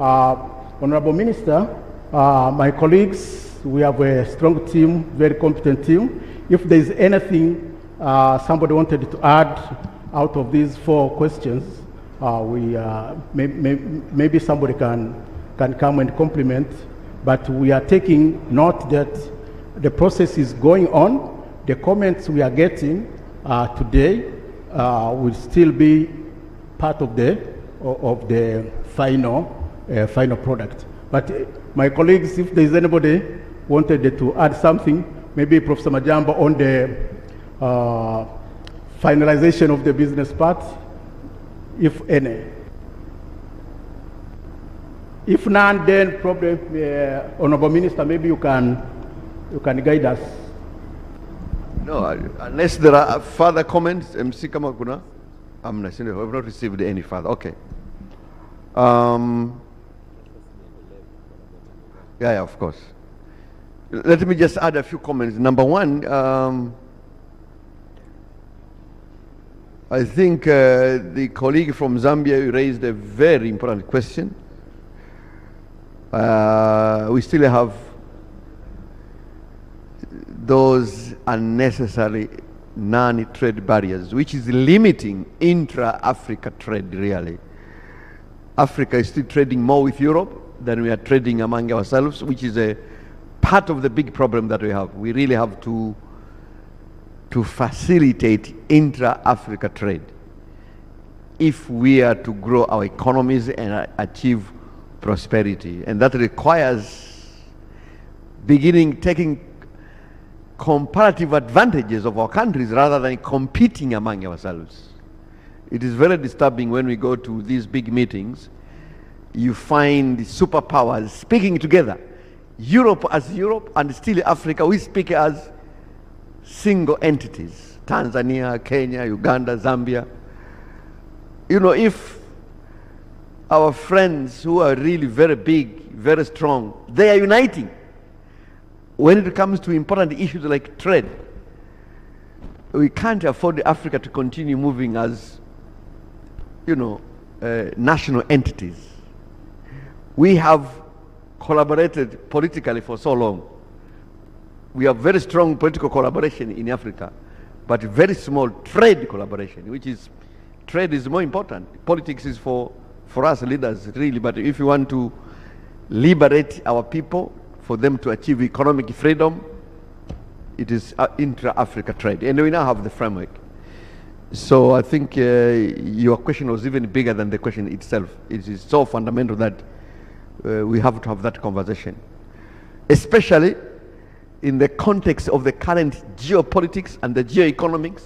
Honorable Minister, my colleagues, we have a strong team, very competent team. If there is anything somebody wanted to add out of these 4 questions, maybe somebody can come and compliment, but we are taking note that the process is going on. The comments we are getting today will still be part of the final product. But my colleagues, if there is anybody wanted to add something, maybe Professor Majamba on the finalization of the business part, if any. If none, then probably, Honorable Minister, maybe you can guide us. No, unless there are further comments, MC Kamakuna, I have not received any further. Okay. Yeah, of course. Let me just add a few comments. Number one, I think the colleague from Zambia raised a very important question. We still have those unnecessary non-trade barriers, which is limiting intra-Africa trade, really. Africa is still trading more with Europe than we are trading among ourselves, which is a part of the big problem that we have. We really have to facilitate intra-Africa trade if we are to grow our economies and achieve prosperity. And that requires taking comparative advantages of our countries rather than competing among ourselves. It is very disturbing when we go to these big meetings, you find the superpowers speaking together. Europe as Europe, and still Africa, we speak as single entities. Tanzania, Kenya, Uganda, Zambia. You know, if our friends who are really very big, very strong, they are uniting. When it comes to important issues like trade, we can't afford Africa to continue moving as, you know, national entities. We have collaborated politically for so long. We have very strong political collaboration in Africa, but very small trade collaboration, which is, trade is more important. Politics is for us leaders, really, but if you want to liberate our people, for them to achieve economic freedom, it is intra-Africa trade. And we now have the framework. So I think your question was even bigger than the question itself. It is so fundamental that we have to have that conversation, especially in the context of the current geopolitics and the geoeconomics.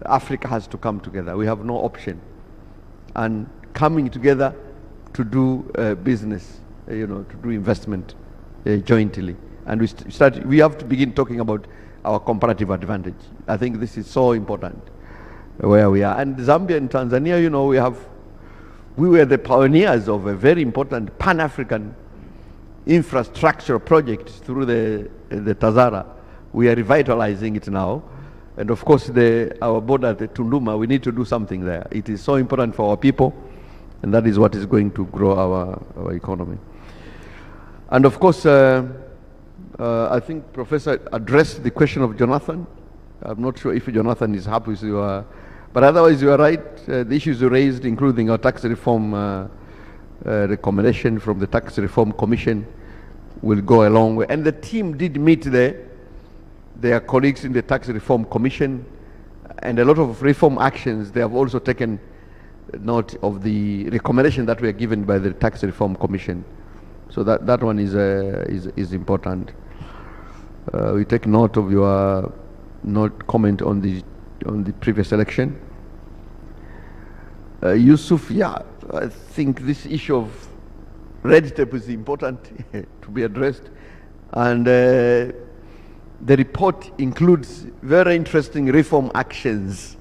Africa has to come together. We have no option. And coming together to do business, to do investment jointly. And we have to begin talking about our comparative advantage. I think this is so important where we are. And Zambia and Tanzania, we were the pioneers of a very important Pan-African infrastructure project through the Tazara. We are revitalizing it now. And of course, our border at the Tunduma, we need to do something there. It is so important for our people, and that is what is going to grow our economy. And of course, I think Professor addressed the question of Jonathan. I'm not sure if Jonathan is happy with your, but otherwise you are right. The issues you raised, including our tax reform recommendation from the Tax Reform Commission, will go a long way. And the team did meet their colleagues in the Tax Reform Commission, and a lot of reform actions. They have also taken note of the recommendation that were given by the Tax Reform Commission. So that one is important. We take note of your comment on the previous election. Yusuf, yeah, I think this issue of red tape is important to be addressed, and the report includes very interesting reform actions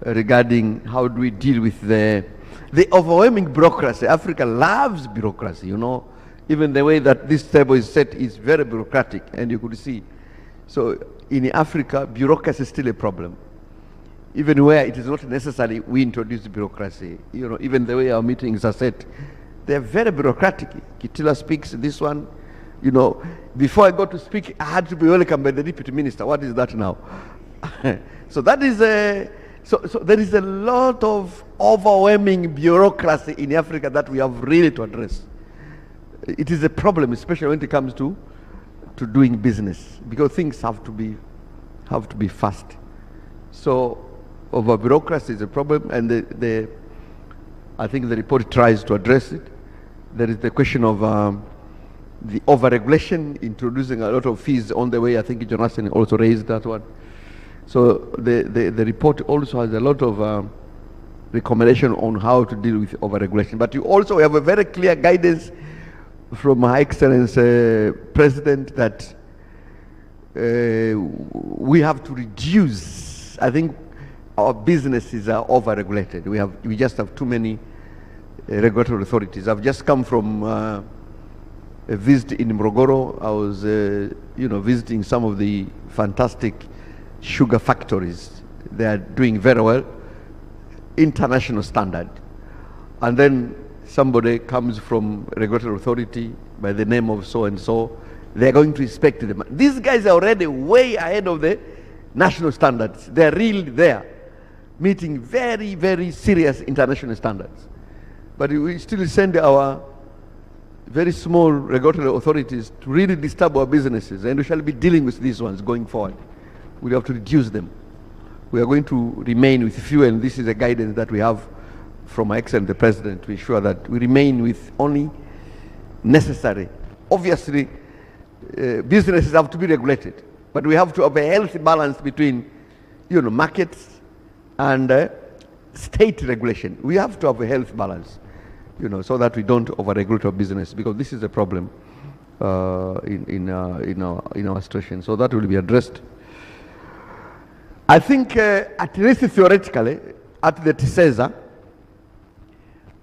regarding how do we deal with the overwhelming bureaucracy. Africa loves bureaucracy, Even the way that this table is set is very bureaucratic, and you could see. So in Africa, bureaucracy is still a problem. Even where it is not necessary, we introduce bureaucracy. Even the way our meetings are set, they're very bureaucratic. Kitila speaks this one. Before I got to speak, I had to be welcomed by the deputy minister. What is that now? So that is so there is a lot of overwhelming bureaucracy in Africa that we have really to address. It is a problem, especially when it comes to doing business, because things have to be fast. So over bureaucracy is a problem, and I think the report tries to address it. There is the question of the over-regulation, introducing a lot of fees on the way. I think Jonathan also raised that one. So the report also has a lot of recommendation on how to deal with over-regulation. But you also have a very clear guidance from Her Excellency President that we have to reduce. I think our businesses are over-regulated. We just have too many regulatory authorities. I've just come from a visit in Morogoro. I was, visiting some of the fantastic sugar factories. They are doing very well, international standard. And then somebody comes from a regulatory authority by the name of so-and-so. They're going to inspect them. These guys are already way ahead of the national standards. They're really there, meeting very, very serious international standards. But we still send our very small regulatory authorities to really disturb our businesses, and we shall be dealing with these ones going forward. We have to reduce them. We are going to remain with few, and this is a guidance that we have from our Excellency the President to ensure that we remain with only necessary. Obviously, businesses have to be regulated, but we have to have a healthy balance between, markets and state regulation. We have to have a healthy balance, so that we don't over-regulate our business, because this is a problem in our situation. So that will be addressed. I think, at least theoretically, at the TISEZA,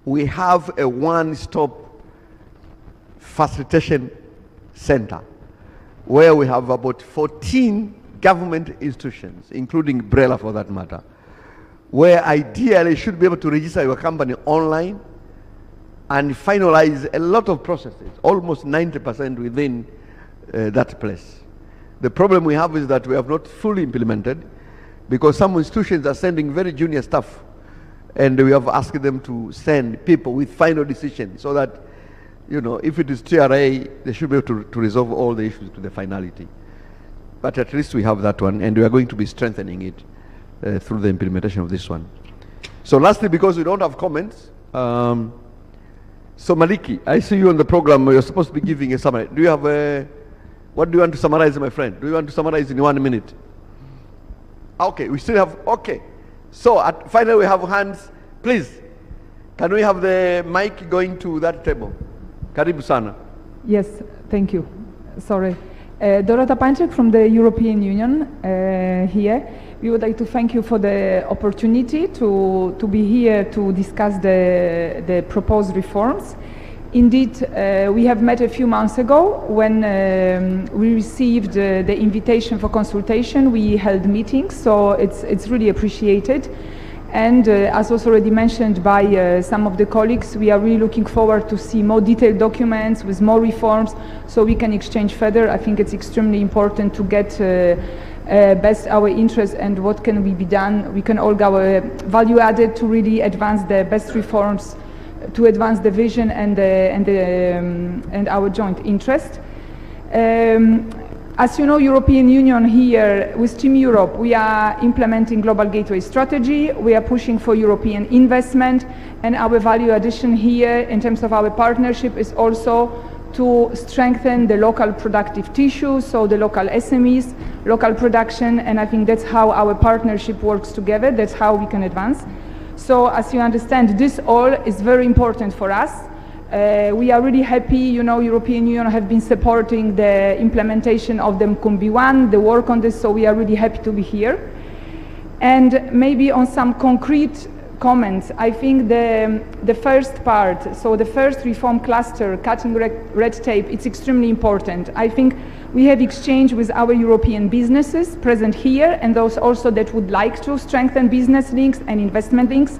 we have a one-stop facilitation center where we have about 14 government institutions, including BRELA for that matter, where ideally you should be able to register your company online and finalize a lot of processes, almost 90% within that place. The problem we have is that we have not fully implemented, because some institutions are sending very junior staff, and we have asked them to send people with final decisions, so that, if it is TRA, they should be able to resolve all the issues to the finality. But at least we have that one, and we are going to be strengthening it through the implementation of this one. So lastly, because we don't have comments, so Maliki, I see you on the program. You're supposed to be giving a summary. Do you have a, what do you want to summarize, my friend? Do you want to summarize in 1 minute? Okay, we still have, okay. So finally we have hands. Please, can we have the mic going to that table? Karibu sana. Yes, thank you. Sorry. Dorota Pańczyk from the European Union here. We would like to thank you for the opportunity to be here to discuss the proposed reforms. Indeed, we have met a few months ago when we received the invitation for consultation. We held meetings, so it's really appreciated. And as was already mentioned by some of the colleagues, we are really looking forward to see more detailed documents with more reforms so we can exchange further. I think it's extremely important to get best our interests and what can be done. We can all go value added to really advance the best reforms, to advance the vision and our joint interest. As you know, European Union here with Team Europe, we are implementing Global Gateway Strategy. We are pushing for European investment, and our value addition here in terms of our partnership is also to strengthen the local productive tissue, so the local SMEs, local production, and I think that's how our partnership works together. That's how we can advance. So as you understand, this all is very important for us. We are really happy, you know, European Union have been supporting the implementation of the Mkumbi-Ii, the work on this, so we are really happy to be here. And maybe on some concrete comments, I think the first part, so the first reform cluster, cutting red tape, it's extremely important. I think we have exchange with our European businesses present here and those also that would like to strengthen business links and investment links.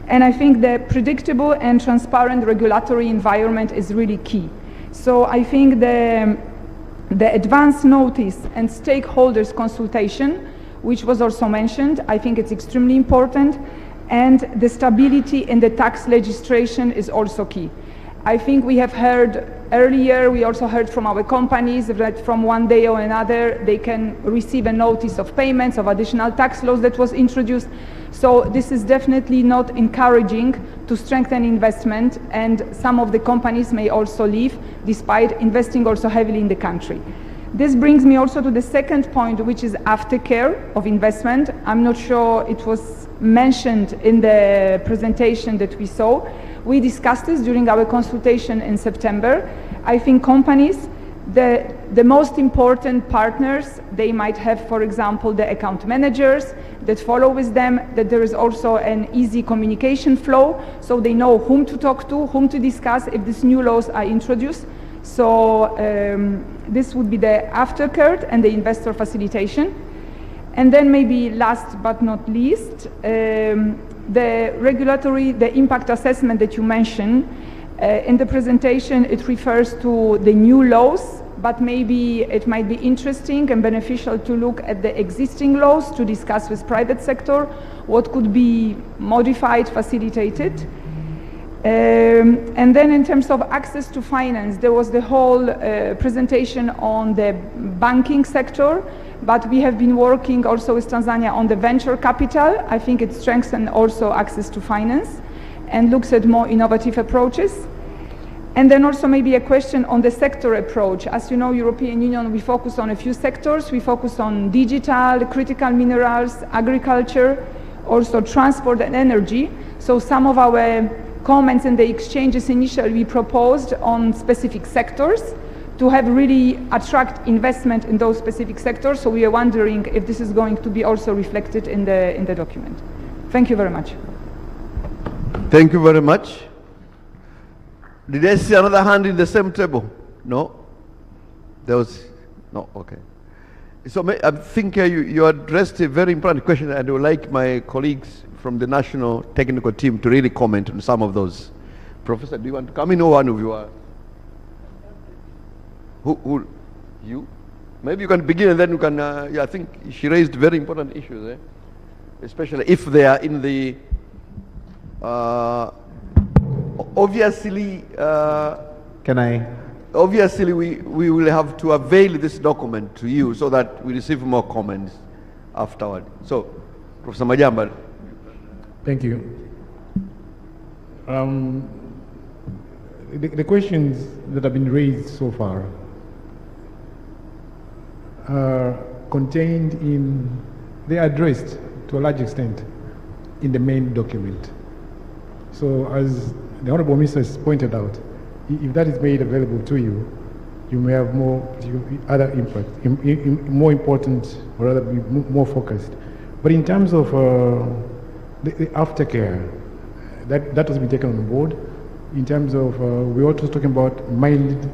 And I think the predictable and transparent regulatory environment is really key. So I think the advance notice and stakeholders consultation, which was also mentioned, I think it's extremely important. And the stability in the tax legislation is also key. I think we have heard earlier, we also heard from our companies that from one day or another they can receive a notice of payments of additional tax laws that was introduced. So this is definitely not encouraging to strengthen investment, and some of the companies may also leave despite investing also heavily in the country. This brings me also to the second point, which is aftercare of investment. I'm not sure it was mentioned in the presentation that we saw. We discussed this during our consultation in September. I think companies, the most important partners, they might have, for example, the account managers that follow with them, that there is also an easy communication flow, so they know whom to talk to, whom to discuss if these new laws are introduced. So this would be the aftercare and the investor facilitation. And then maybe last but not least, the regulatory, the impact assessment that you mentioned. In the presentation, it refers to the new laws, but maybe it might be interesting and beneficial to look at the existing laws to discuss with private sector what could be modified, facilitated. And then in terms of access to finance, there was the whole presentation on the banking sector, but we have been working also with Tanzania on the venture capital. I think it strengthens also access to finance and looks at more innovative approaches. And then also maybe a question on the sector approach. As you know, European Union, we focus on a few sectors. We focus on digital, critical minerals, agriculture, also transport and energy. So some of our comments in the exchanges initially we proposed on specific sectors to have really attract investment in those specific sectors. So we are wondering if this is going to be also reflected in the document. Thank you very much. Thank you very much. Did I see another hand in the same table? No? There was, no, okay. So I think you addressed a very important question, and I would like my colleagues from the national technical team to really comment on some of those. Professor, do you want to come in, or one of you are? Who? You? Maybe you can begin and then you can, yeah, I think she raised very important issues, eh? Especially if they are in the, obviously, Can I? Obviously, we will have to avail this document to you so that we receive more comments afterward. So, Professor Majamba. Thank you. The questions that have been raised so far are contained in, they are addressed to a large extent in the main document. So as the Honorable Minister has pointed out, if that is made available to you, you may have more other impact, more important, or rather be more focused. But in terms of the aftercare, that has been taken on board. In terms of, we're also talking about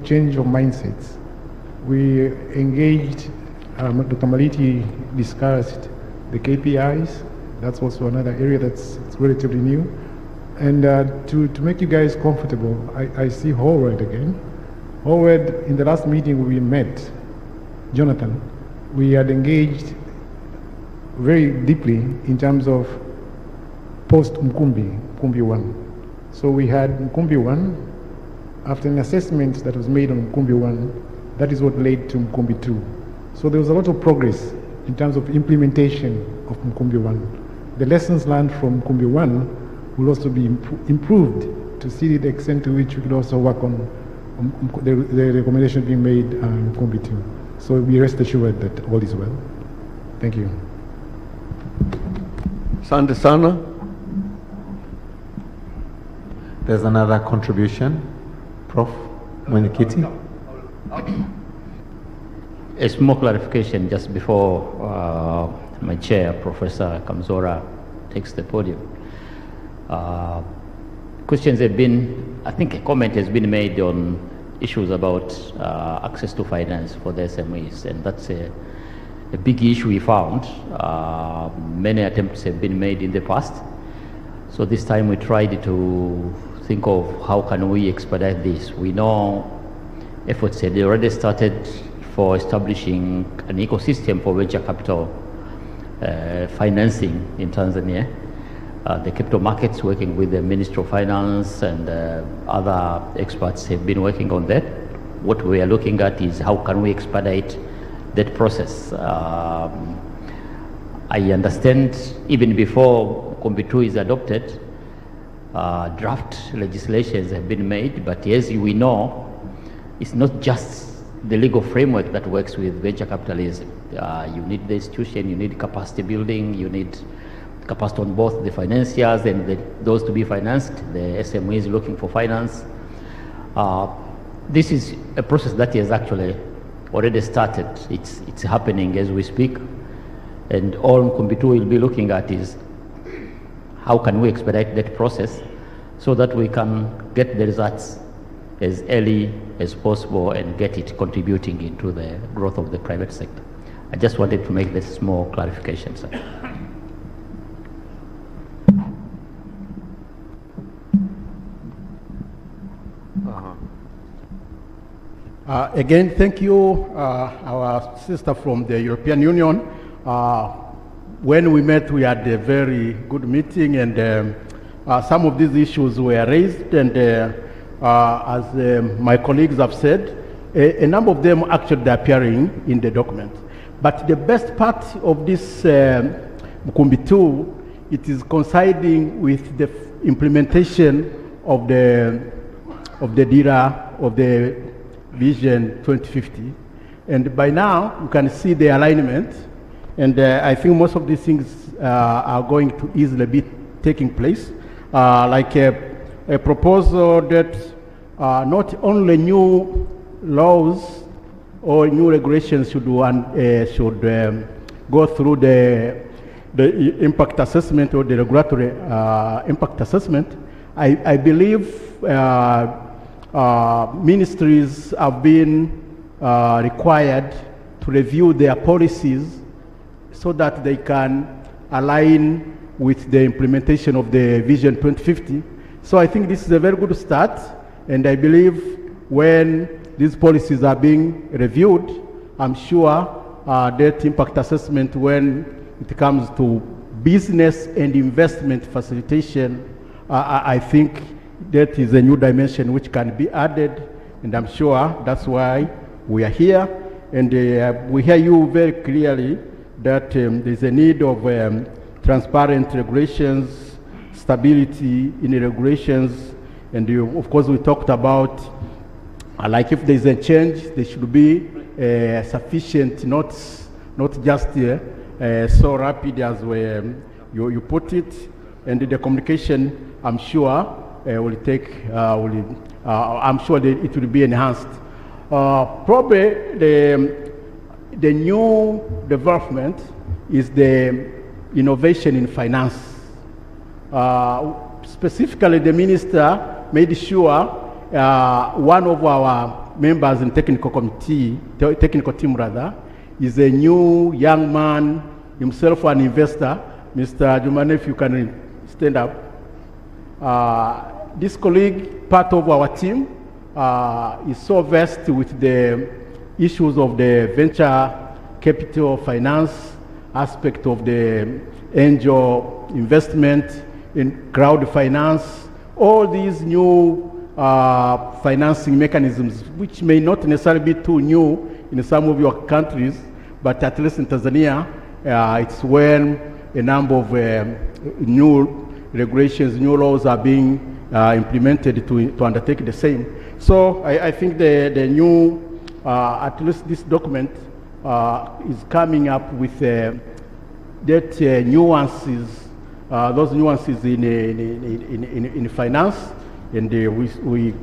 change of mindsets. We engaged, Dr. Maliti discussed the KPIs. That's also another area that's relatively new. And to make you guys comfortable, I see Howard again. Howard, in the last meeting we met, Jonathan, we had engaged very deeply in terms of post-Mkumbi-1. So we had Mkumbi-1. After an assessment that was made on Mkumbi-1, that is what led to Mkumbi-2. So there was a lot of progress in terms of implementation of Mkumbi-1. The lessons learned from Mkumbi-1 will also be improved to see the extent to which we could also work on the recommendation being made on Mkumbi-2. So we rest assured that all is well. Thank you. Asante sana. There's another contribution. Prof. Mwenyekiti. A small clarification just before my chair, Professor Kamzora, takes the podium. Questions have been, I think a comment has been made on issues about access to finance for the SMEs, and that's a big issue we found. Many attempts have been made in the past. So this time we tried to think of how can we expedite this. We know efforts had already started for establishing an ecosystem for venture capital financing in Tanzania. The capital markets, working with the Ministry of Finance and other experts, have been working on that. What we are looking at is how can we expedite that process. I understand even before Mkumbi-II is adopted, draft legislations have been made, but as we know, it's not just the legal framework that works with venture capitalism. You need the institution, you need capacity building, you need capacity on both the financiers and those to be financed, the SMEs looking for finance. This is a process that has actually already started. It's happening as we speak. And all Mkumbi-II will be looking at is how can we expedite that process so that we can get the results as early as possible and get it contributing into the growth of the private sector. I just wanted to make this small clarification, sir. Again, thank you, our sister from the European Union. When we met, we had a very good meeting, and some of these issues were raised, and as my colleagues have said, a number of them actually appearing in the document. But the best part of this Mkumbi-II, it is coinciding with the implementation of the DIRA, of the Vision 2050. And by now, you can see the alignment. And I think most of these things are going to easily be taking place. Like a proposal that not only new laws or new regulations should go through the impact assessment or the regulatory impact assessment. I believe ministries have been required to review their policies so that they can align with the implementation of the Vision 2050. So I think this is a very good start, and I believe when these policies are being reviewed, I'm sure that impact assessment, when it comes to business and investment facilitation, I think that is a new dimension which can be added, and I'm sure that's why we are here. And we hear you very clearly that there's a need of transparent regulations, stability in the regulations, and of course we talked about like if there's a change, there should be sufficient, not just so rapid as you put it, and the communication, I'm sure, will take, I'm sure that it will be enhanced. Probably the new development is the innovation in finance. Specifically, the minister made sure one of our members in technical team rather, is a new young man, himself an investor. Mr. Jumane, if you can stand up. This colleague, part of our team, is so versed with the issues of the venture capital finance aspect of the angel investment in crowd finance, all these new financing mechanisms, which may not necessarily be too new in some of your countries, but at least in Tanzania, it's when a number of new regulations, new laws are being implemented to undertake the same. So I think the new, at least this document is coming up with that nuances, those nuances in finance, and we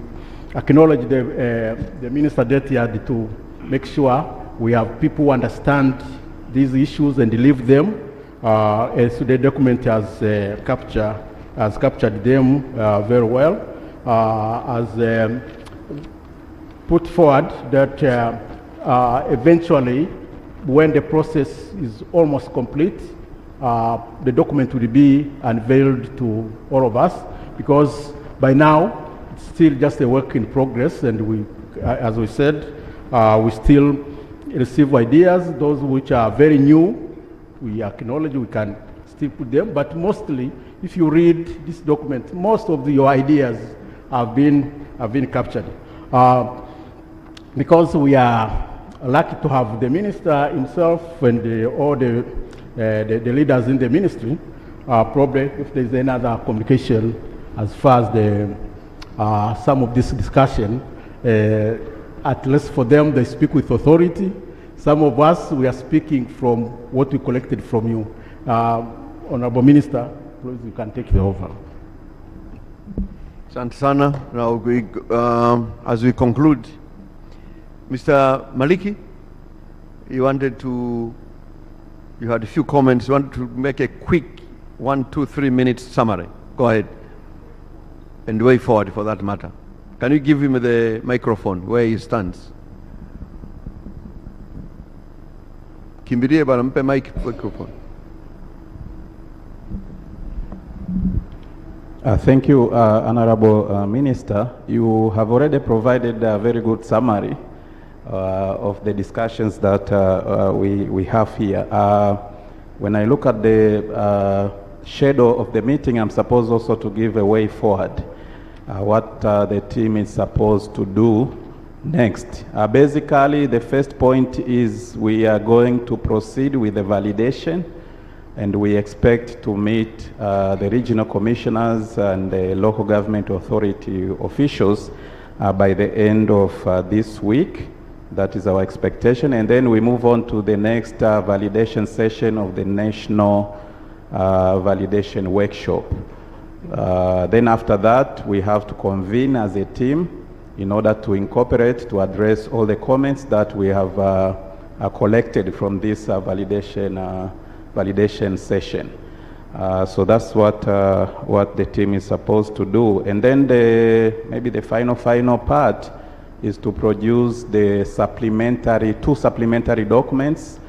acknowledge the minister that he had to make sure we have people who understand these issues and live them. And so the document has captured them very well, has put forward that eventually, when the process is almost complete, the document will be unveiled to all of us, because by now it's still just a work in progress, and we, as we said, we still receive ideas. Those which are very new, we acknowledge we can still put them, but mostly, if you read this document, most of your ideas have been captured. Because we are lucky to have the minister himself and all the leaders in the ministry, probably if there's another communication as far as the some of this discussion, at least for them, they speak with authority. Some of us, we are speaking from what we collected from you. Honorable Minister, please, you can take the over. Asante sana. Now, as we conclude, Mr. Maliki, you had a few comments. You wanted to make a quick 1, 2, 3 minute summary. Go ahead. And way forward for that matter. Can you give him the microphone where he stands? Kimbirie bana, mpe microphone. Thank you, Honorable Minister. You have already provided a very good summary of the discussions that we have here. When I look at the schedule of the meeting, I'm supposed also to give a way forward, what the team is supposed to do next. Basically, the first point is we are going to proceed with the validation, and we expect to meet the regional commissioners and the local government authority officials by the end of this week. That is our expectation. And then we move on to the next validation session of the national validation workshop. Then after that, we have to convene as a team in order to incorporate, to address all the comments that we have collected from this validation session. So that's what the team is supposed to do. And then maybe the final part is to produce the two supplementary documents.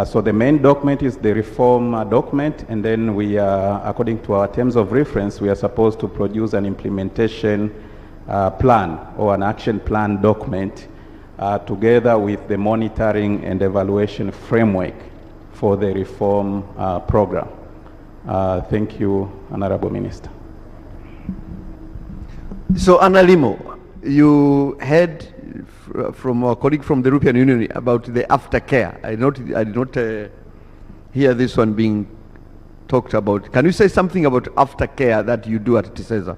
So the main document is the reform document, and then we are, according to our terms of reference, we are supposed to produce an implementation plan or an action plan document together with the monitoring and evaluation framework for the reform program. Thank you, Honorable Minister. So, Analimo, you heard from our colleague from the European Union about the aftercare. I did not hear this one being talked about. Can you say something about aftercare that you do at TISEZA?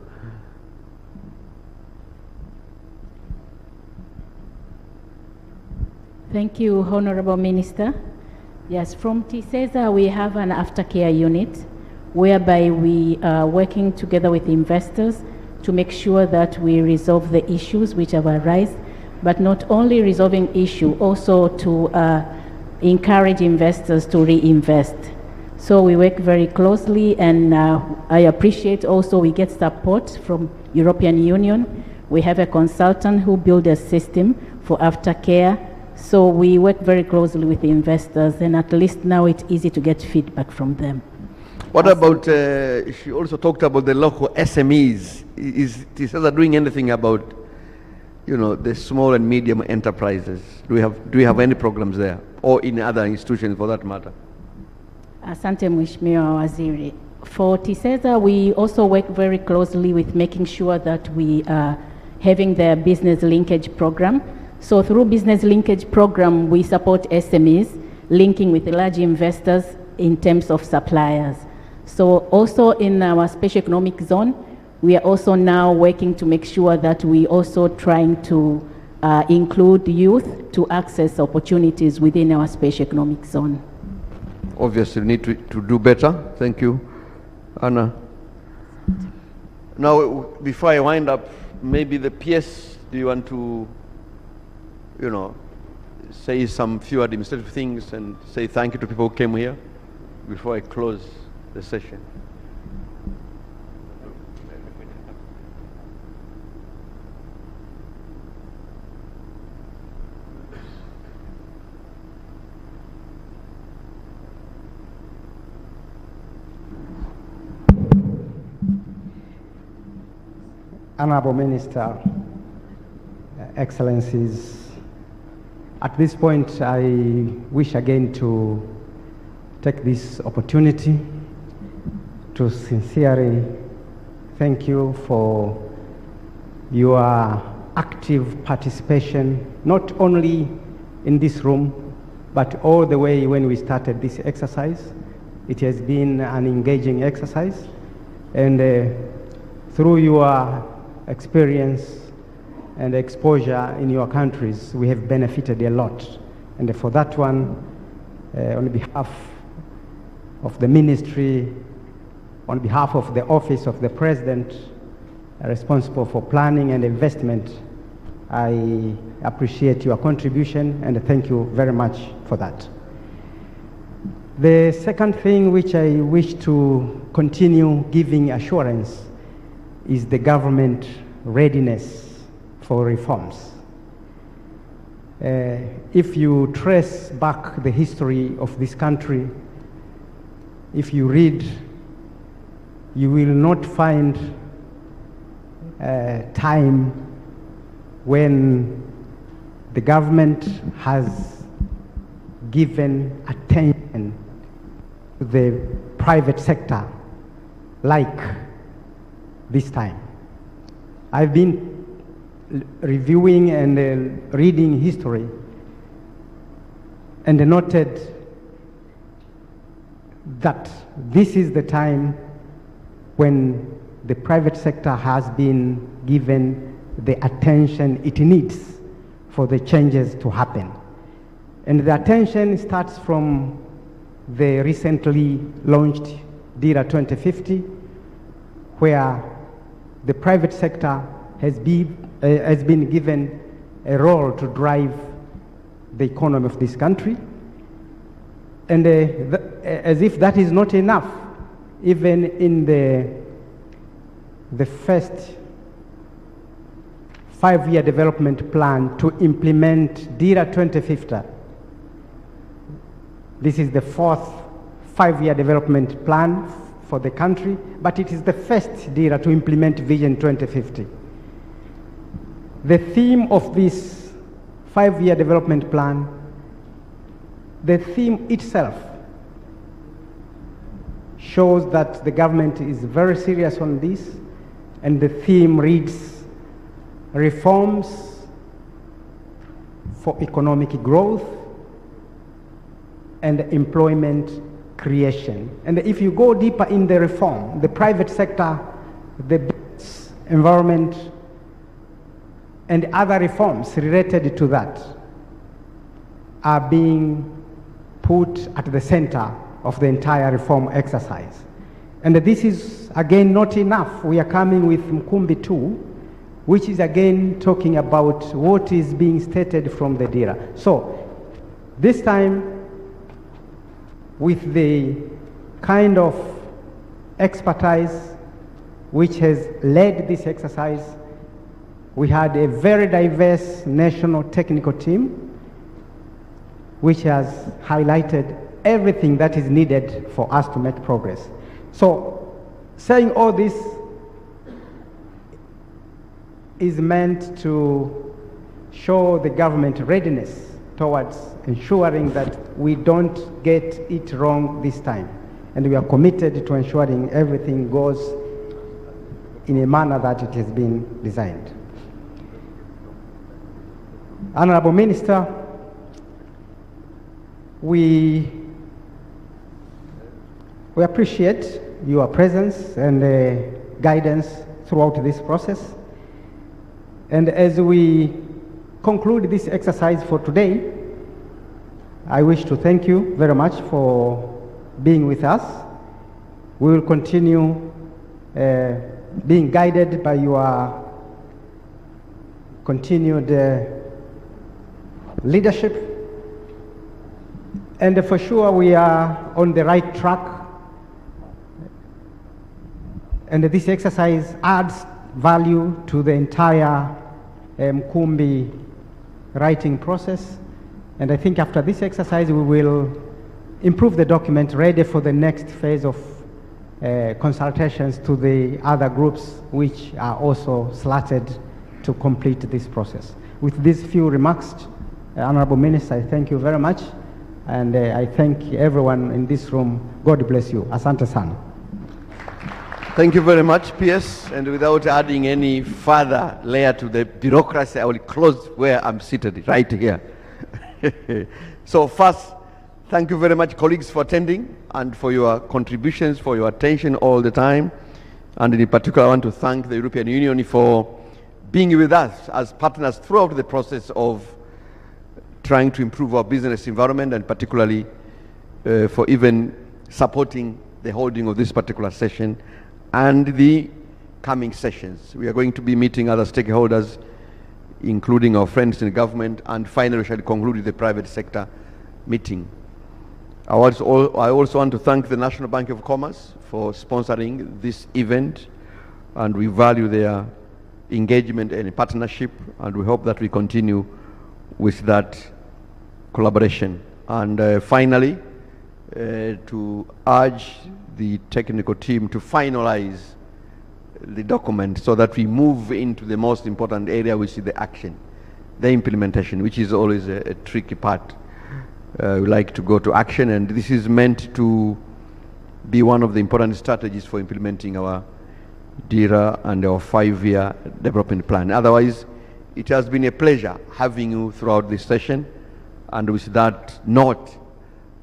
Thank you, Honorable Minister. Yes, from TISEZA, we have an aftercare unit whereby we are working together with investors to make sure that we resolve the issues which have arisen, but not only resolving issue, also to encourage investors to reinvest. So we work very closely, and I appreciate also we get support from European Union. We have a consultant who built a system for aftercare. So we work very closely with the investors, and at least now it's easy to get feedback from them. What about, she also talked about the local SMEs. Is TISEZA doing anything about, you know, the small and medium enterprises? Do we have any programs there, or in other institutions for that matter? Asante Mheshimiwa Waziri. For TISEZA, we also work very closely with making sure that we are having the business linkage program. So through business linkage program, we support SMEs, linking with large investors in terms of suppliers. So also in our special economic zone, we are also now working to make sure that we also trying to include youth to access opportunities within our special economic zone. Obviously, we need to do better. Thank you, Anna. Now, before I wind up, maybe the PS, do you want to, you know, say some few administrative things and say thank you to people who came here before I close the session? Honorable Minister, Excellencies, at this point I wish again to take this opportunity to sincerely thank you for your active participation, not only in this room, but all the way when we started this exercise. It has been an engaging exercise, and through your experience and exposure in your countries, we have benefited a lot. And for that one, on behalf of the ministry, on behalf of the office of the President responsible for planning and investment, I appreciate your contribution and thank you very much for that. The second thing which I wish to continue giving assurance is the government readiness for reforms. If you trace back the history of this country, if you read, you will not find a time when the government has given attention to the private sector like this time. I've been reviewing and reading history and noted that this is the time when the private sector has been given the attention it needs for the changes to happen. And the attention starts from the recently launched DIRA 2050, where the private sector has been given a role to drive the economy of this country. And as if that is not enough, even in the first 5-year development plan to implement DIRA 2050, this is the 4th 5-year development plan for the country, but it is the first DIRA to implement Vision 2050. The theme of this 5-year development plan, the theme itself shows that the government is very serious on this, and the theme reads, reforms for economic growth and employment creation. And if you go deeper in the reform, the private sector, the business environment, and other reforms related to that are being put at the center of the entire reform exercise. And this is, again, not enough. We are coming with Mkumbi-Ii, which is, again, talking about what is being stated from the DIRA. So, this time, with the kind of expertise which has led this exercise, we had a very diverse national technical team which has highlighted everything that is needed for us to make progress. So, saying all this is meant to show the government readiness towards ensuring that we don't get it wrong this time. And we are committed to ensuring everything goes in a manner that it has been designed. Honorable Minister, we appreciate your presence and guidance throughout this process. And as we conclude this exercise for today, I wish to thank you very much for being with us. We will continue being guided by your continued leadership. And for sure we are on the right track. And this exercise adds value to the entire Mkumbi writing process. And I think after this exercise, we will improve the document ready for the next phase of consultations to the other groups which are also slotted to complete this process. With these few remarks, Honorable Minister, I thank you very much. And I thank everyone in this room. God bless you. Asante sana. Thank you very much, PS. And without adding any further layer to the bureaucracy, I will close where I'm seated, right here. So first, thank you very much, colleagues, for attending and for your contributions, for your attention all the time. And in particular, I want to thank the European Union for being with us as partners throughout the process of trying to improve our business environment, and particularly for even supporting the holding of this particular session and the coming sessions. We are going to be meeting other stakeholders, including our friends in government, and finally we shall conclude with the private sector meeting. I also want to thank the National Bank of Commerce for sponsoring this event, and we value their engagement and partnership, and we hope that we continue with that collaboration. And finally, to urge the technical team to finalize the document so that we move into the most important area, which is the action, the implementation, which is always a tricky part. We like to go to action, and this is meant to be one of the important strategies for implementing our DIRA and our 5-year development plan. Otherwise, it has been a pleasure having you throughout this session, and with that note,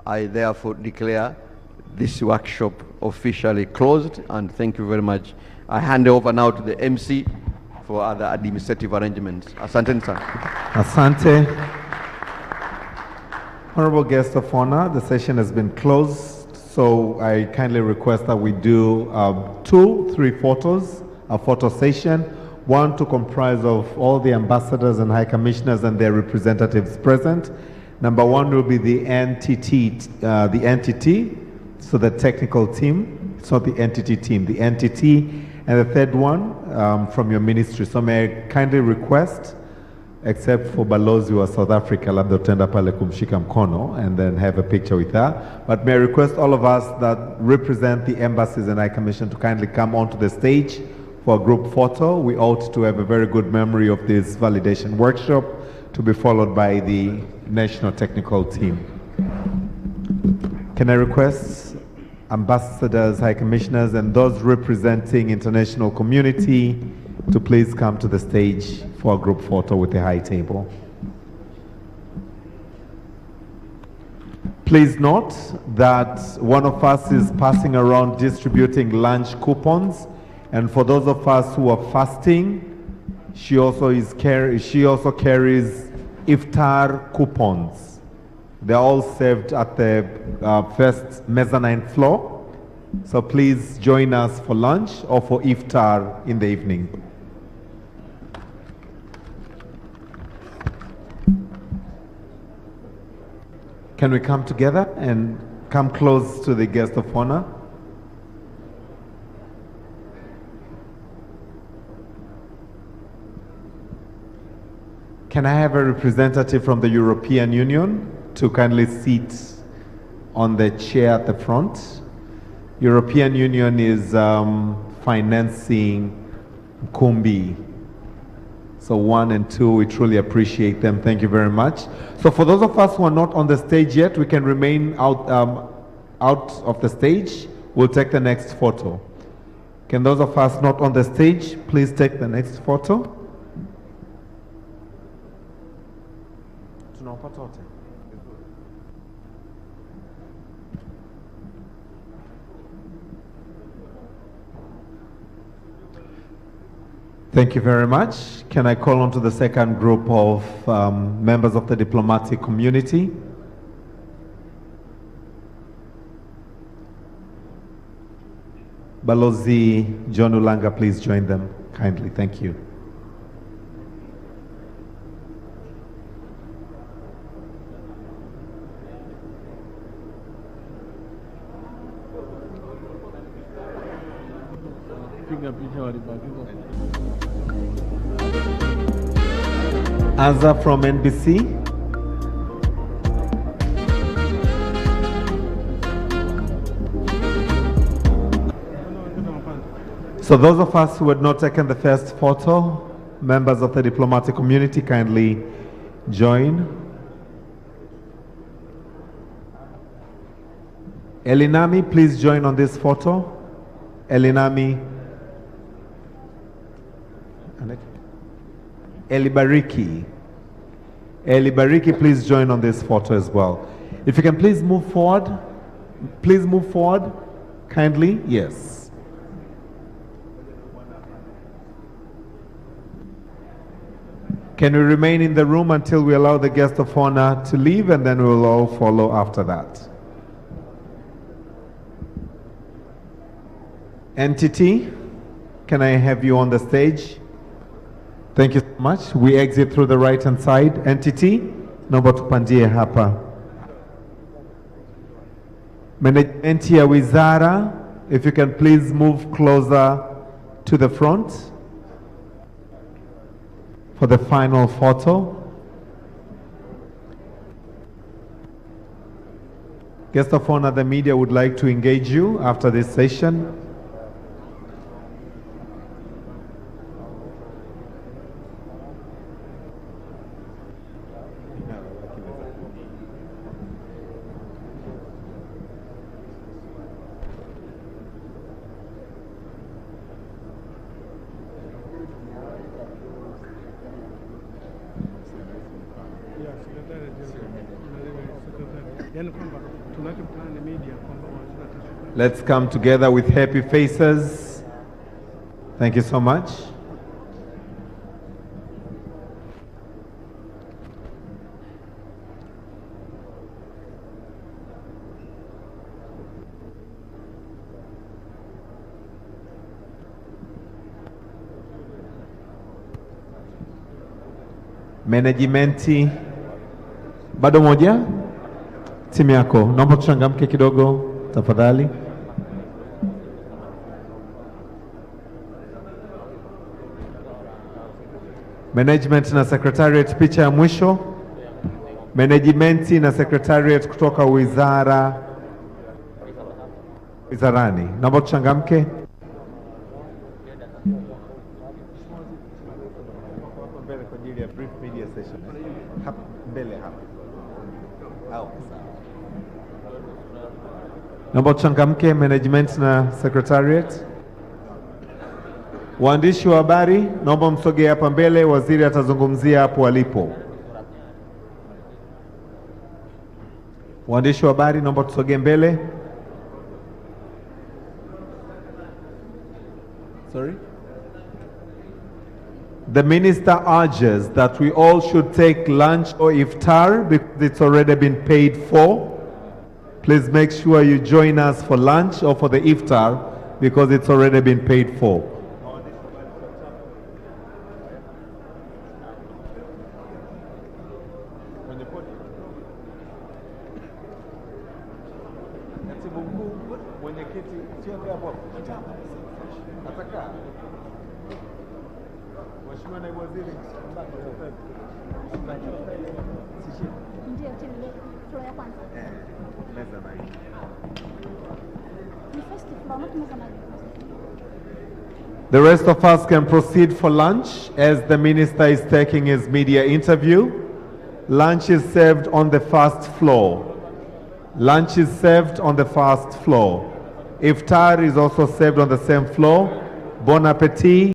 I therefore declare this workshop officially closed, and thank you very much. I hand over now to the MC for other administrative arrangements. Asante sana. Asante. Honorable guest of honor, the session has been closed, so I kindly request that we do 3 photos, a photo session, one to comprise of all the ambassadors and high commissioners and their representatives present. Number 1 will be the entity, so the technical team, it's not the entity team, the entity. And the third one from your ministry. So may I kindly request, except for Balozi wa South Africa, labda utenda pale kumshika mkono and then have a picture with her. But may I request all of us that represent the embassies and High Commission to kindly come onto the stage for a group photo. We ought to have a very good memory of this validation workshop, to be followed by the national technical team. Can I request ambassadors, high commissioners, and those representing international community to please come to the stage for a group photo with the high table. Please note that one of us is passing around distributing lunch coupons, and for those of us who are fasting, she also carries iftar coupons. They're all served at the first mezzanine floor. So please join us for lunch or for iftar in the evening. Can we come together and come close to the guest of honor? Can I have a representative from the European Union to kindly sit on the chair at the front? European Union is financing Mkumbi. So 1 and 2, we truly appreciate them. Thank you very much. So for those of us who are not on the stage yet, we can remain out of the stage. We'll take the next photo. Can those of us not on the stage, please take the next photo? Thank you very much. Can I call on to the second group of members of the diplomatic community? Balozi John Ulanga, please join them kindly. Thank you. Azza from NBC. So those of us who had not taken the first photo, members of the diplomatic community, kindly join. Elinami, please join on this photo. Elinami. Elibariki. Elibariki, please join on this photo as well. If you can please move forward. Please move forward. Kindly. Yes. Can we remain in the room until we allow the guest of honor to leave, and then we will all follow after that. Entity, can I have you on the stage? Thank you so much. We exit through the right-hand side. Entity, naomba tupandie hapa. Management ya wizara, if you can please move closer to the front for the final photo. Guest of honor, the media would like to engage you after this session. Let's come together with happy faces. Thank you so much. Management, bado moja? Timu yako, naomba tuchangamke kidogo tafadhali. Management na secretariat, picha ya mwisho. Management na secretariat kutoka wizarani, naomba tuchangamke. Naomba tuchangamke, management na secretariat. Waandishi wa habari, naomba msogee hapa mbele, waziri atazungumzia hapo alipo. Waandishi wa habari, naomba tusogee mbele. Sorry? The minister urges that we all should take lunch or iftar because it's already been paid for. Please make sure you join us for lunch or for the iftar because it's already been paid for. The rest of us can proceed for lunch as the minister is taking his media interview. Lunch is served on the first floor. Lunch is served on the first floor. Iftar is also served on the same floor. Bon appetit.